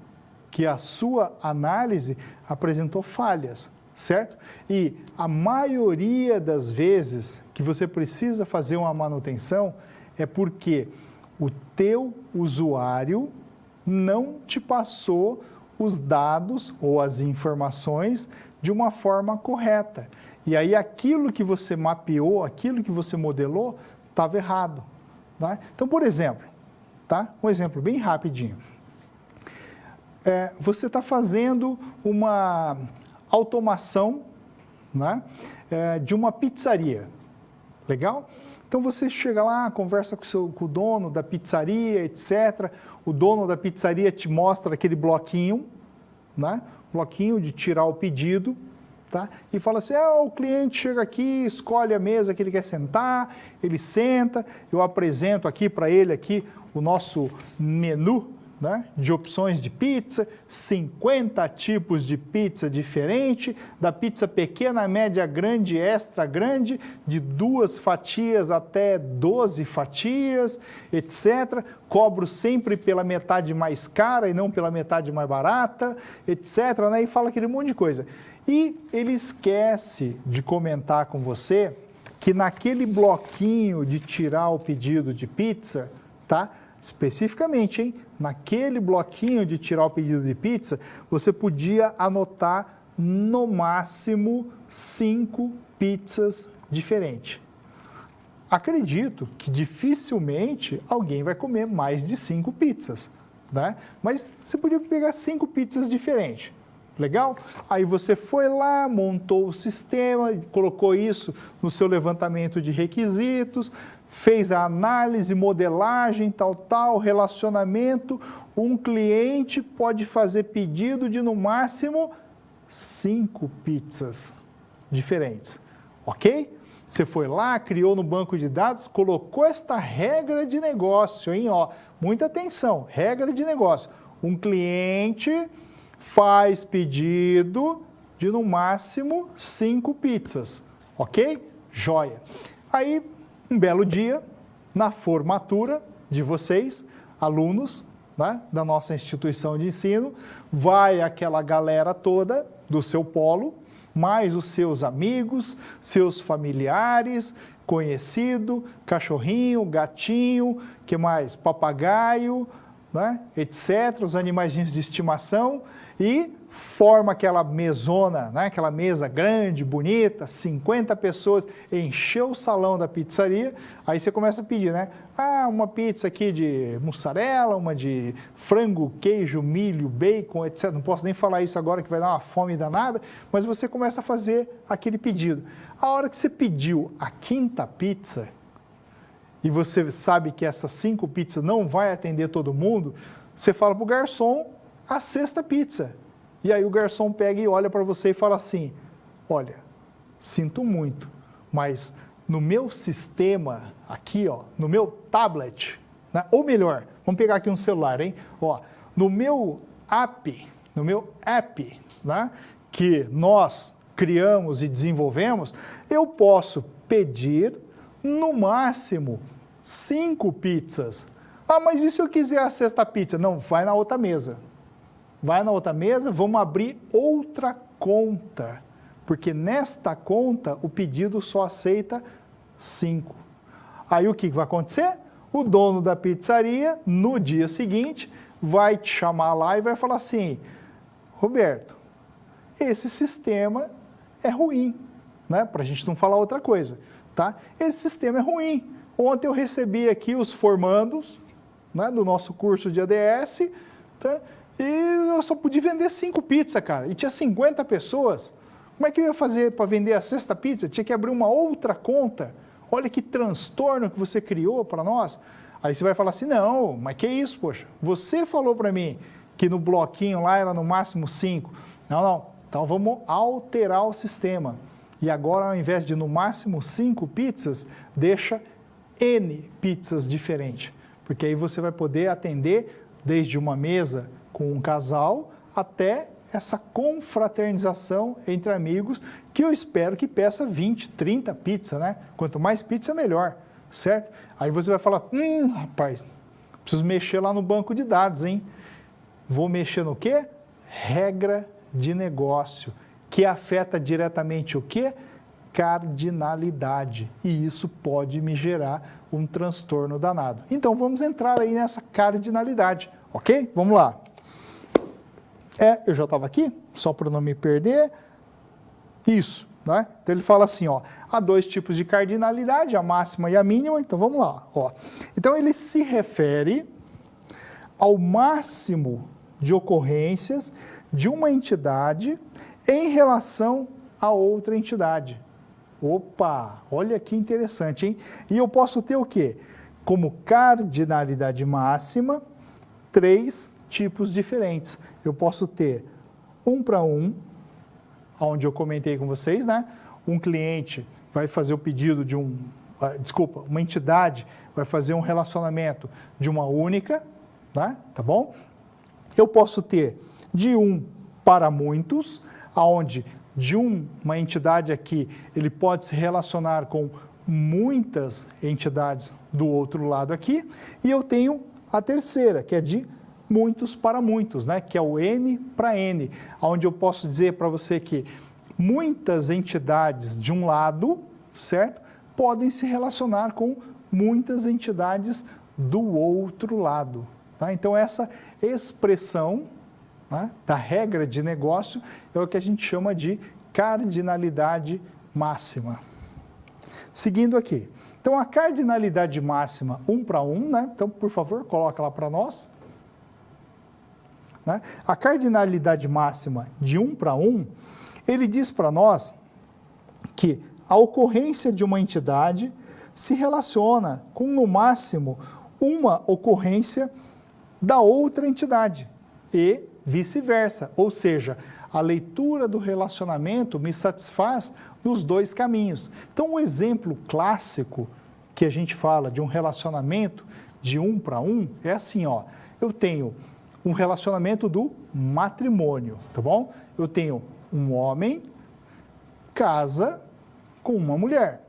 que a sua análise apresentou falhas, certo? E a maioria das vezes que você precisa fazer uma manutenção é porque o teu usuário não te passou os dados ou as informações de uma forma correta. E aí aquilo que você mapeou, aquilo que você modelou, estava errado, tá? Então, por exemplo, tá? Um exemplo bem rapidinho. Você está fazendo uma automação, né, de uma pizzaria, legal? Então você chega lá, conversa com o dono da pizzaria, etc. O dono da pizzaria te mostra aquele bloquinho, né, bloquinho de tirar o pedido, tá? E fala assim, o cliente chega aqui, escolhe a mesa que ele quer sentar, ele senta, eu apresento aqui para ele aqui o nosso menu, né, de opções de pizza, 50 tipos de pizza diferente, da pizza pequena, média, grande, extra grande, de 2 fatias até 12 fatias, etc. Cobro sempre pela metade mais cara e não pela metade mais barata, etc. Né, e fala aquele monte de coisa. E ele esquece de comentar com você que naquele bloquinho de tirar o pedido de pizza, tá? Especificamente, hein? Naquele bloquinho de tirar o pedido de pizza, você podia anotar no máximo 5 pizzas diferentes. Acredito que dificilmente alguém vai comer mais de 5 pizzas, né? Mas você podia pegar 5 pizzas diferentes, Legal? Aí você foi lá, montou o sistema, colocou isso no seu levantamento de requisitos, fez a análise, modelagem, tal, relacionamento. Um cliente pode fazer pedido de, no máximo, 5 pizzas diferentes, ok? Você foi lá, criou no banco de dados, colocou esta regra de negócio, hein? Ó, muita atenção, regra de negócio. Um cliente faz pedido de, no máximo, 5 pizzas, ok? Joia. Aí, um belo dia, na formatura de vocês, alunos, né, da nossa instituição de ensino, vai aquela galera toda do seu polo, mais os seus amigos, seus familiares, conhecido, cachorrinho, gatinho, que mais? Papagaio, né, etc., os animaizinhos de estimação, e forma aquela mesona, né, aquela mesa grande, bonita, 50 pessoas, encheu o salão da pizzaria, aí você começa a pedir, né? Ah, uma pizza aqui de mussarela, uma de frango, queijo, milho, bacon, etc. Não posso nem falar isso agora que vai dar uma fome danada, mas você começa a fazer aquele pedido. A hora que você pediu a 5ª pizza, e você sabe que essas 5 pizzas não vai atender todo mundo, você fala para o garçom a 6ª pizza. E aí o garçom pega e olha para você e fala assim, olha, sinto muito, mas no meu sistema aqui, ó, no meu tablet, né, ou melhor, vamos pegar aqui um celular, hein? Ó, no meu app, né, que nós criamos e desenvolvemos, eu posso pedir no máximo 5 pizzas. Ah, mas e se eu quiser a 6ª pizza? Não, vai na outra mesa. Vai na outra mesa, vamos abrir outra conta, porque nesta conta o pedido só aceita 5. Aí o que vai acontecer? O dono da pizzaria, no dia seguinte, vai te chamar lá e vai falar assim, Roberto, esse sistema é ruim, né? Para a gente não falar outra coisa, tá? Esse sistema é ruim. Ontem eu recebi aqui os formandos, né, do nosso curso de ADS, tá? E eu só pude vender 5 pizzas, cara. E tinha 50 pessoas. Como é que eu ia fazer para vender a 6ª pizza? Tinha que abrir uma outra conta. Olha que transtorno que você criou para nós. Aí você vai falar assim, não, mas que isso, poxa? Você falou para mim que no bloquinho lá era no máximo 5. Não. Então vamos alterar o sistema. E agora, ao invés de no máximo 5 pizzas, deixa N pizzas diferentes. Porque aí você vai poder atender desde uma mesa com um casal até essa confraternização entre amigos, que eu espero que peça 20, 30 pizzas, né? Quanto mais pizza, melhor, certo? Aí você vai falar, rapaz, preciso mexer lá no banco de dados, hein? Vou mexer no quê? Regra de negócio, que afeta diretamente o quê? Cardinalidade. E isso pode me gerar um transtorno danado. Então, vamos entrar aí nessa cardinalidade, ok? Vamos lá. Eu já estava aqui, só para não me perder. Isso, né? Então ele fala assim, ó, há 2 tipos de cardinalidade, a máxima e a mínima. Então vamos lá, ó. Então ele se refere ao máximo de ocorrências de uma entidade em relação a outra entidade. Opa, olha que interessante, hein? E eu posso ter o quê? Como cardinalidade máxima, 3 tipos diferentes. Eu posso ter 1 para 1, onde eu comentei com vocês, né? Um cliente vai fazer o pedido de uma entidade vai fazer um relacionamento de uma única, né? Tá bom? Eu posso ter de 1 para muitos, onde de uma entidade aqui, ele pode se relacionar com muitas entidades do outro lado aqui, e eu tenho a terceira, que é de muitos para muitos, né? Que é o N para N, onde eu posso dizer para você que muitas entidades de um lado, certo? Podem se relacionar com muitas entidades do outro lado. Tá? Então, essa expressão, né, da regra de negócio é o que a gente chama de cardinalidade máxima. Seguindo aqui. Então, a cardinalidade máxima 1 para 1, né? Então, por favor, coloca lá para nós. né? A cardinalidade máxima de 1 para 1, ele diz para nós que a ocorrência de uma entidade se relaciona com, no máximo, uma ocorrência da outra entidade e vice-versa. Ou seja, a leitura do relacionamento me satisfaz nos dois caminhos. Então, o exemplo clássico que a gente fala de um relacionamento de 1 para 1 é assim, ó. Eu tenho um relacionamento do matrimônio, tá bom? Eu tenho um homem casa com uma mulher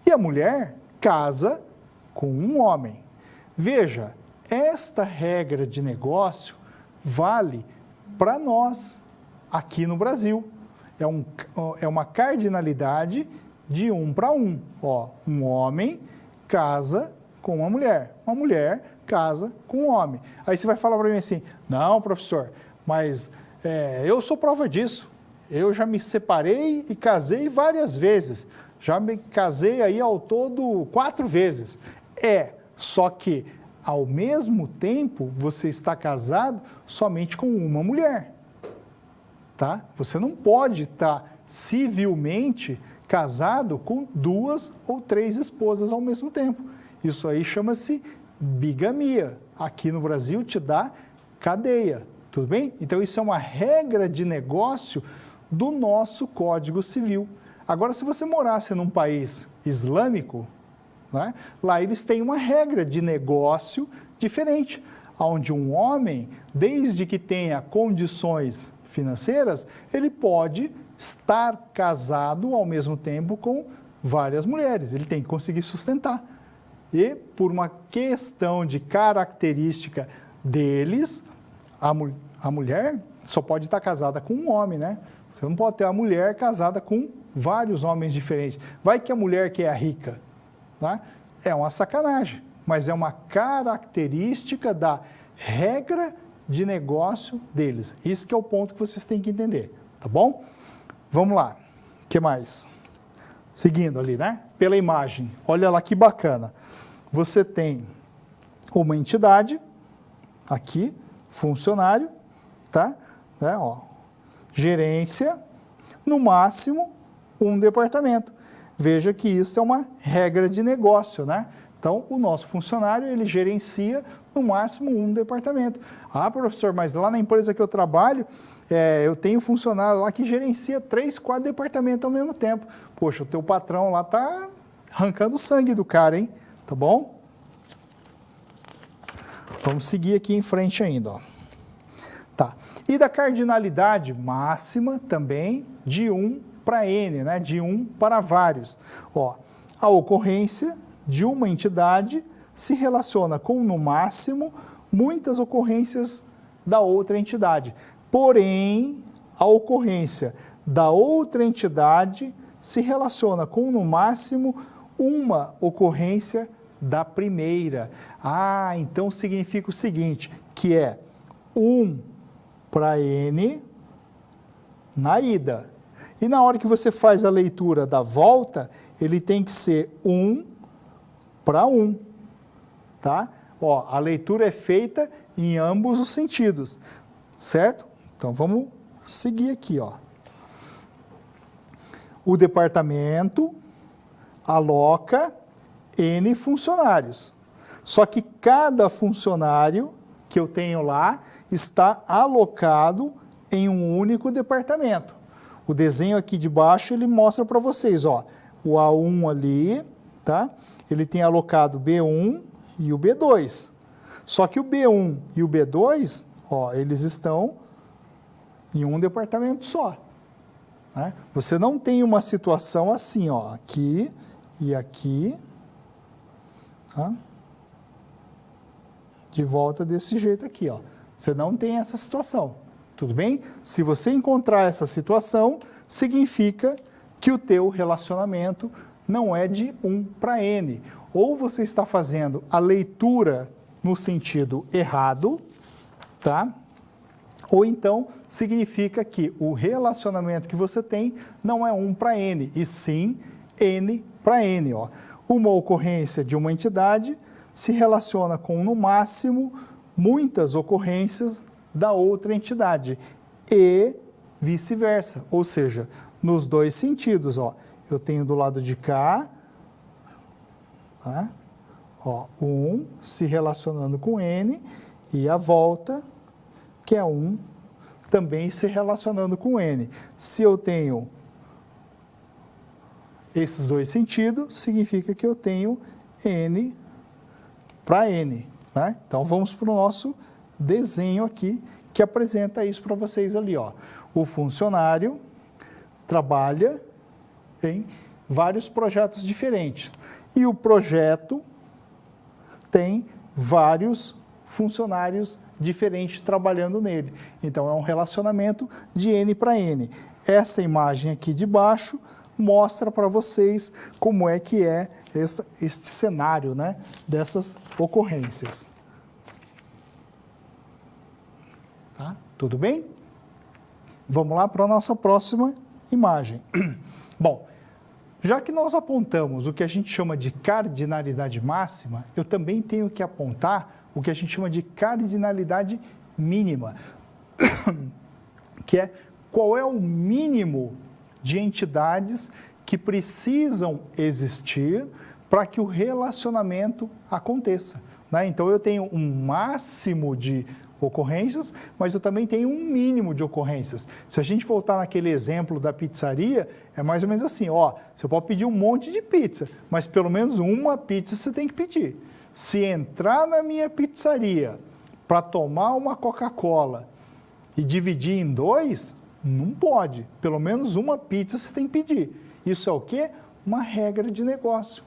e a mulher casa com um homem. Veja, esta regra de negócio vale para nós aqui no Brasil. É uma cardinalidade de 1 para 1. Ó, um homem casa com uma mulher casa com um homem. Aí você vai falar para mim assim, não, professor, mas eu sou prova disso. Eu já me separei e casei várias vezes. Já me casei aí ao todo 4 vezes. Só que ao mesmo tempo você está casado somente com uma mulher. Tá? Você não pode estar civilmente casado com 2 ou 3 esposas ao mesmo tempo. Isso aí chama-se bigamia. Aqui no Brasil te dá cadeia, tudo bem? Então isso é uma regra de negócio do nosso Código Civil. Agora, se você morasse num país islâmico, né, lá eles têm uma regra de negócio diferente, onde um homem, desde que tenha condições financeiras, ele pode estar casado ao mesmo tempo com várias mulheres. Ele tem que conseguir sustentar. E por uma questão de característica deles, a mulher só pode estar casada com um homem, né? Você não pode ter a mulher casada com vários homens diferentes. Vai que a mulher que é rica, né? É uma sacanagem, mas é uma característica da regra de negócio deles. Isso que é o ponto que vocês têm que entender, tá bom? Vamos lá, o que mais? Seguindo ali, né? Pela imagem, olha lá que bacana. Você tem uma entidade, aqui, funcionário, tá? Né? Ó, gerência, no máximo, um departamento. Veja que isso é uma regra de negócio, né? Então, o nosso funcionário, ele gerencia, no máximo, um departamento. Ah, professor, mas lá na empresa que eu trabalho, eu tenho funcionário lá que gerencia 3, 4 departamentos ao mesmo tempo. Poxa, o teu patrão lá tá arrancando sangue do cara, hein? Tá bom? Vamos seguir aqui em frente ainda, ó. Tá. E da cardinalidade máxima também de 1 para N, né? De 1 para vários. Ó, a ocorrência de uma entidade se relaciona com, no máximo, muitas ocorrências da outra entidade. Porém, a ocorrência da outra entidade se relaciona com, no máximo, uma ocorrência da primeira. Ah, então significa o seguinte, que é 1 para N na ida. E na hora que você faz a leitura da volta, ele tem que ser 1 para 1, tá? Ó, a leitura é feita em ambos os sentidos, certo? Então, vamos seguir aqui, ó. O departamento aloca N funcionários. Só que cada funcionário que eu tenho lá está alocado em um único departamento. O desenho aqui de baixo, ele mostra para vocês, ó, o A1 ali, tá? Ele tem alocado B1 e o B2. Só que o B1 e o B2, ó, eles estão em um departamento só, né? Você não tem uma situação assim, ó, aqui e aqui, tá? De volta desse jeito aqui, ó. Você não tem essa situação, tudo bem? Se você encontrar essa situação, significa que o teu relacionamento não é de 1 para N. Ou você está fazendo a leitura no sentido errado, tá? Ou então significa que o relacionamento que você tem não é 1 para N, e sim N para N. Ó. Uma ocorrência de uma entidade se relaciona com, no máximo, muitas ocorrências da outra entidade e vice-versa, ou seja, nos dois sentidos, ó. Eu tenho do lado de cá, tá? Ó, 1 se relacionando com N e a volta, que é 1, também se relacionando com N. Se eu tenho esses dois sentidos, significa que eu tenho N para N, né? Então, vamos para o nosso desenho aqui, que apresenta isso para vocês ali, ó. O funcionário trabalha em vários projetos diferentes. E o projeto tem vários funcionários diferentes trabalhando nele. Então, é um relacionamento de N para N. Essa imagem aqui de baixo mostra para vocês como é que é este cenário, né, dessas ocorrências. Tá? Tudo bem? Vamos lá para a nossa próxima imagem. Bom, já que nós apontamos o que a gente chama de cardinalidade máxima, eu também tenho que apontar o que a gente chama de cardinalidade mínima, que é qual é o mínimo de entidades que precisam existir para que o relacionamento aconteça, né? Então, eu tenho um máximo de ocorrências, mas eu também tenho um mínimo de ocorrências. Se a gente voltar naquele exemplo da pizzaria, é mais ou menos assim, ó, você pode pedir um monte de pizza, mas pelo menos uma pizza você tem que pedir. Se entrar na minha pizzaria para tomar uma Coca-Cola e dividir em dois, não pode. Pelo menos uma pizza você tem que pedir. Isso é o quê? Uma regra de negócio,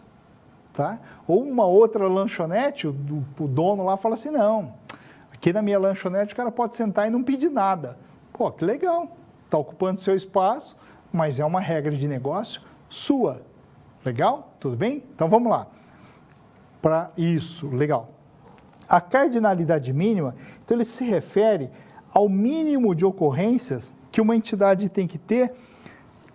tá? Ou uma outra lanchonete, o dono lá fala assim, não, aqui na minha lanchonete o cara pode sentar e não pedir nada. Pô, que legal, está ocupando seu espaço, mas é uma regra de negócio sua. Legal? Tudo bem? Então vamos lá. Para isso, legal. A cardinalidade mínima, então ele se refere ao mínimo de ocorrências que uma entidade tem que ter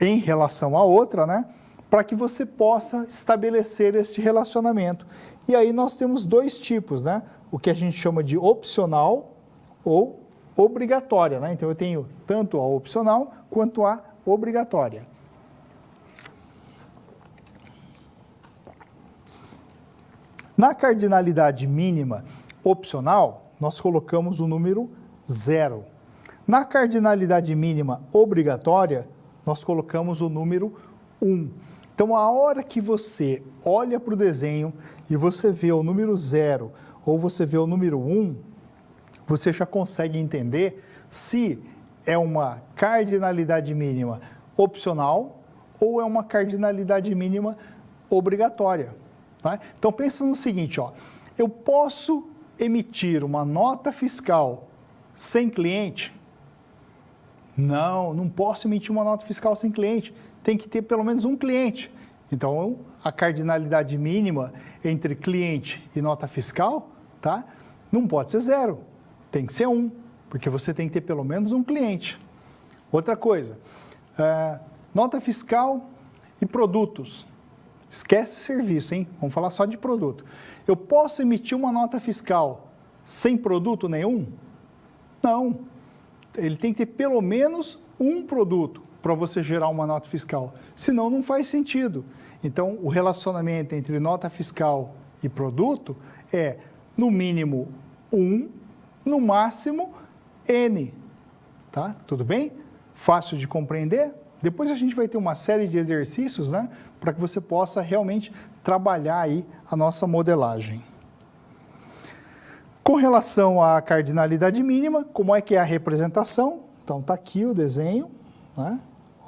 em relação à outra, né, para que você possa estabelecer este relacionamento. E aí nós temos dois tipos, né, o que a gente chama de opcional ou obrigatória, né? Então eu tenho tanto a opcional quanto a obrigatória. Na cardinalidade mínima opcional, nós colocamos o número 0. Na cardinalidade mínima obrigatória, nós colocamos o número 1. Então, a hora que você olha para o desenho e você vê o número 0 ou você vê o número 1, você já consegue entender se é uma cardinalidade mínima opcional ou é uma cardinalidade mínima obrigatória. Tá? Então, pensa no seguinte, ó, eu posso emitir uma nota fiscal sem cliente? Não, não posso emitir uma nota fiscal sem cliente. Tem que ter pelo menos um cliente. Então, a cardinalidade mínima entre cliente e nota fiscal, tá? Não pode ser 0, tem que ser 1, porque você tem que ter pelo menos um cliente. Outra coisa, nota fiscal e produtos. Esquece serviço, hein? Vamos falar só de produto. Eu posso emitir uma nota fiscal sem produto nenhum? Não. Ele tem que ter pelo menos um produto para você gerar uma nota fiscal. Senão, não faz sentido. Então, o relacionamento entre nota fiscal e produto é, no mínimo, 1, no máximo, N. Tá? Tudo bem? Fácil de compreender? Depois a gente vai ter uma série de exercícios, né, para que você possa realmente trabalhar aí a nossa modelagem. Com relação à cardinalidade mínima, como é que é a representação? Então, está aqui o desenho, né?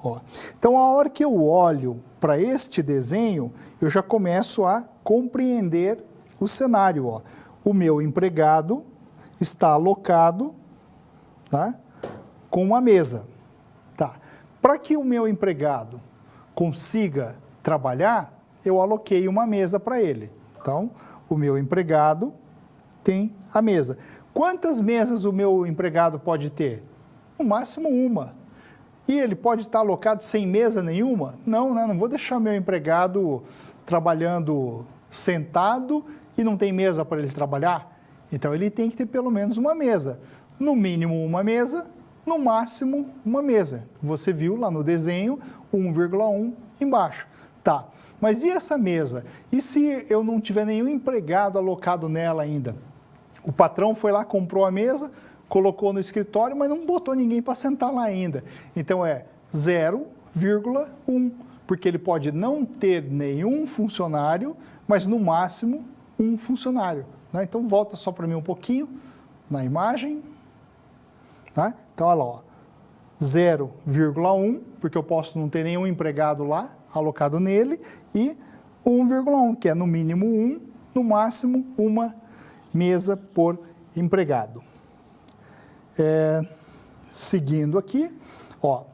Ó. Então, a hora que eu olho para este desenho, eu já começo a compreender o cenário. Ó. O meu empregado está alocado, tá, com uma mesa. Tá. Para que o meu empregado consiga trabalhar, eu aloquei uma mesa para ele. Então, o meu empregado tem a mesa. Quantas mesas o meu empregado pode ter? No máximo uma. E ele pode estar alocado sem mesa nenhuma? Não, né? Não vou deixar meu empregado trabalhando sentado e não tem mesa para ele trabalhar. Então, ele tem que ter pelo menos uma mesa. no mínimo uma mesa, no máximo uma mesa. Você viu lá no desenho 1,1 embaixo. Tá, mas e essa mesa? E se eu não tiver nenhum empregado alocado nela ainda? O patrão foi lá, comprou a mesa, colocou no escritório, mas não botou ninguém para sentar lá ainda. Então é 0,1, porque ele pode não ter nenhum funcionário, mas no máximo um funcionário. Né? Então volta só para mim um pouquinho na imagem. Tá? Então olha lá, ó, 0,1, porque eu posso não ter nenhum empregado lá alocado nele, e 1,1, que é no mínimo 1, no máximo uma mesa por empregado. Seguindo aqui, ó,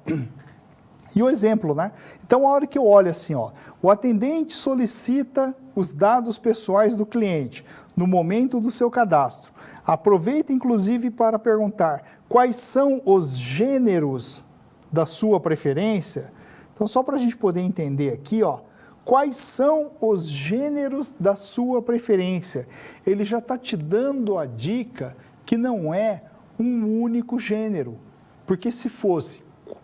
e o exemplo, né? Então, a hora que eu olho assim, ó, o atendente solicita os dados pessoais do cliente no momento do seu cadastro. Aproveita, inclusive, para perguntar quais são os gêneros da sua preferência. Então, só para a gente poder entender aqui, ó, quais são os gêneros da sua preferência? Ele já está te dando a dica que não é um único gênero, porque se fosse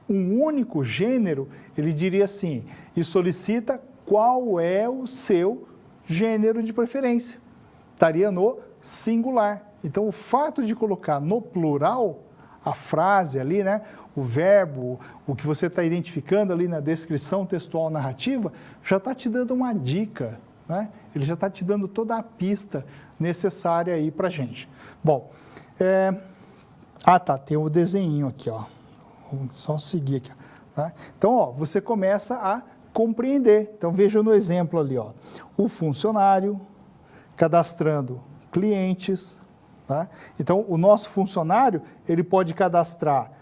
um único gênero, ele diria assim, e solicita qual é o seu gênero de preferência. Estaria no singular. Então, o fato de colocar no plural, a frase ali, né, o verbo, o que você está identificando ali na descrição textual narrativa, já está te dando uma dica, né? Ele já está te dando toda a pista necessária aí para a gente. Bom, tem o desenho aqui, ó. Vamos só seguir aqui. Tá? Então, ó, você começa a compreender. Então, veja no exemplo ali, ó, o funcionário cadastrando clientes. Tá? Então, o nosso funcionário, ele pode cadastrar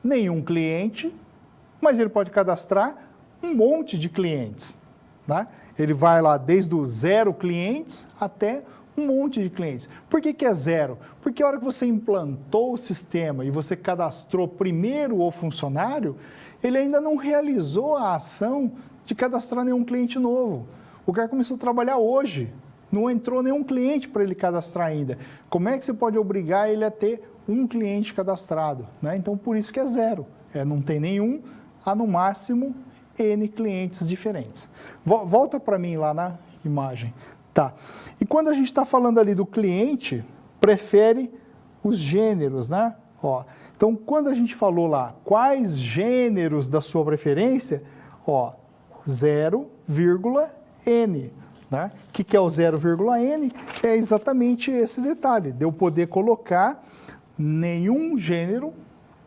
nenhum cliente, mas ele pode cadastrar um monte de clientes. Tá? Ele vai lá desde os 0 clientes até um monte de clientes. Por que é 0? Porque a hora que você implantou o sistema e você cadastrou primeiro o funcionário, ele ainda não realizou a ação de cadastrar nenhum cliente novo. O cara começou a trabalhar hoje, não entrou nenhum cliente para ele cadastrar ainda. Como é que você pode obrigar ele a ter um cliente cadastrado? Né? Então, por isso que é 0. Não tem nenhum, há no máximo N clientes diferentes. Volta para mim lá na imagem. Tá. E quando a gente está falando ali do cliente, prefere os gêneros, né? Ó, então, quando a gente falou lá quais gêneros da sua preferência, ó, 0,N. Né? O que é o 0,N? É exatamente esse detalhe, de eu poder colocar nenhum gênero,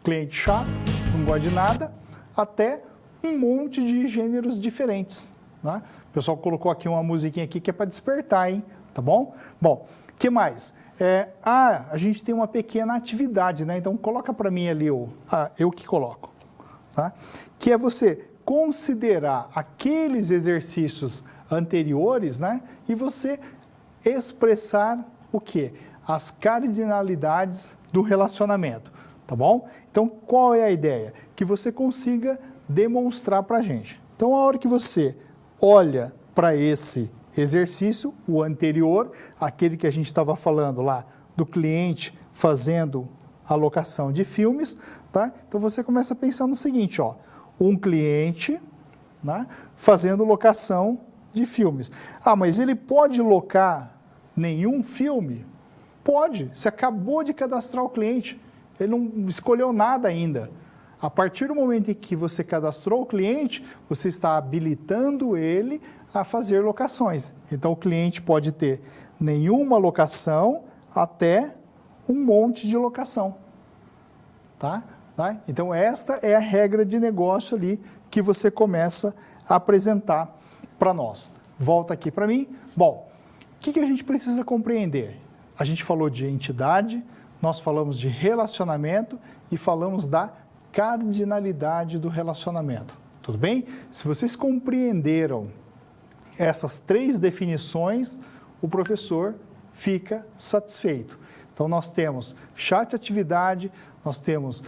cliente chato, não gosta de nada, até um monte de gêneros diferentes. Né? O pessoal colocou aqui uma musiquinha aqui que é para despertar, hein? Tá bom? Bom, o que mais? A gente tem uma pequena atividade, né? Então, coloca para mim ali, eu que coloco. Tá? Que é você considerar aqueles exercícios anteriores, né? E você expressar o quê? As cardinalidades do relacionamento, tá bom? Então, qual é a ideia? Que você consiga demonstrar para a gente. Então, a hora que você olha para esse exercício, o anterior, aquele que a gente estava falando lá, do cliente fazendo alocação de filmes, tá? Então, você começa a pensar no seguinte, ó, um cliente, né, fazendo locação de filmes. Mas ele pode locar nenhum filme? Pode, você acabou de cadastrar o cliente, ele não escolheu nada ainda. A partir do momento em que você cadastrou o cliente, você está habilitando ele a fazer locações. Então, o cliente pode ter nenhuma locação até um monte de locação. Tá? Então, esta é a regra de negócio ali que você começa a apresentar para nós. Volta aqui para mim. Bom, o que a gente precisa compreender? A gente falou de entidade, nós falamos de relacionamento e falamos da cardinalidade do relacionamento. Tudo bem? Se vocês compreenderam essas 3 definições, o professor fica satisfeito. Então, nós temos chat atividade, nós temos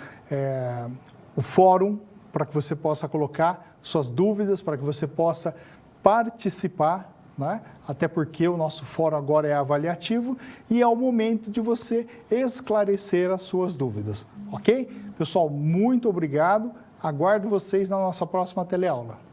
o fórum para que você possa colocar suas dúvidas, para que você possa participar né? Até porque o nosso fórum agora é avaliativo e é o momento de você esclarecer as suas dúvidas, ok? Pessoal, muito obrigado. Aguardo vocês na nossa próxima teleaula.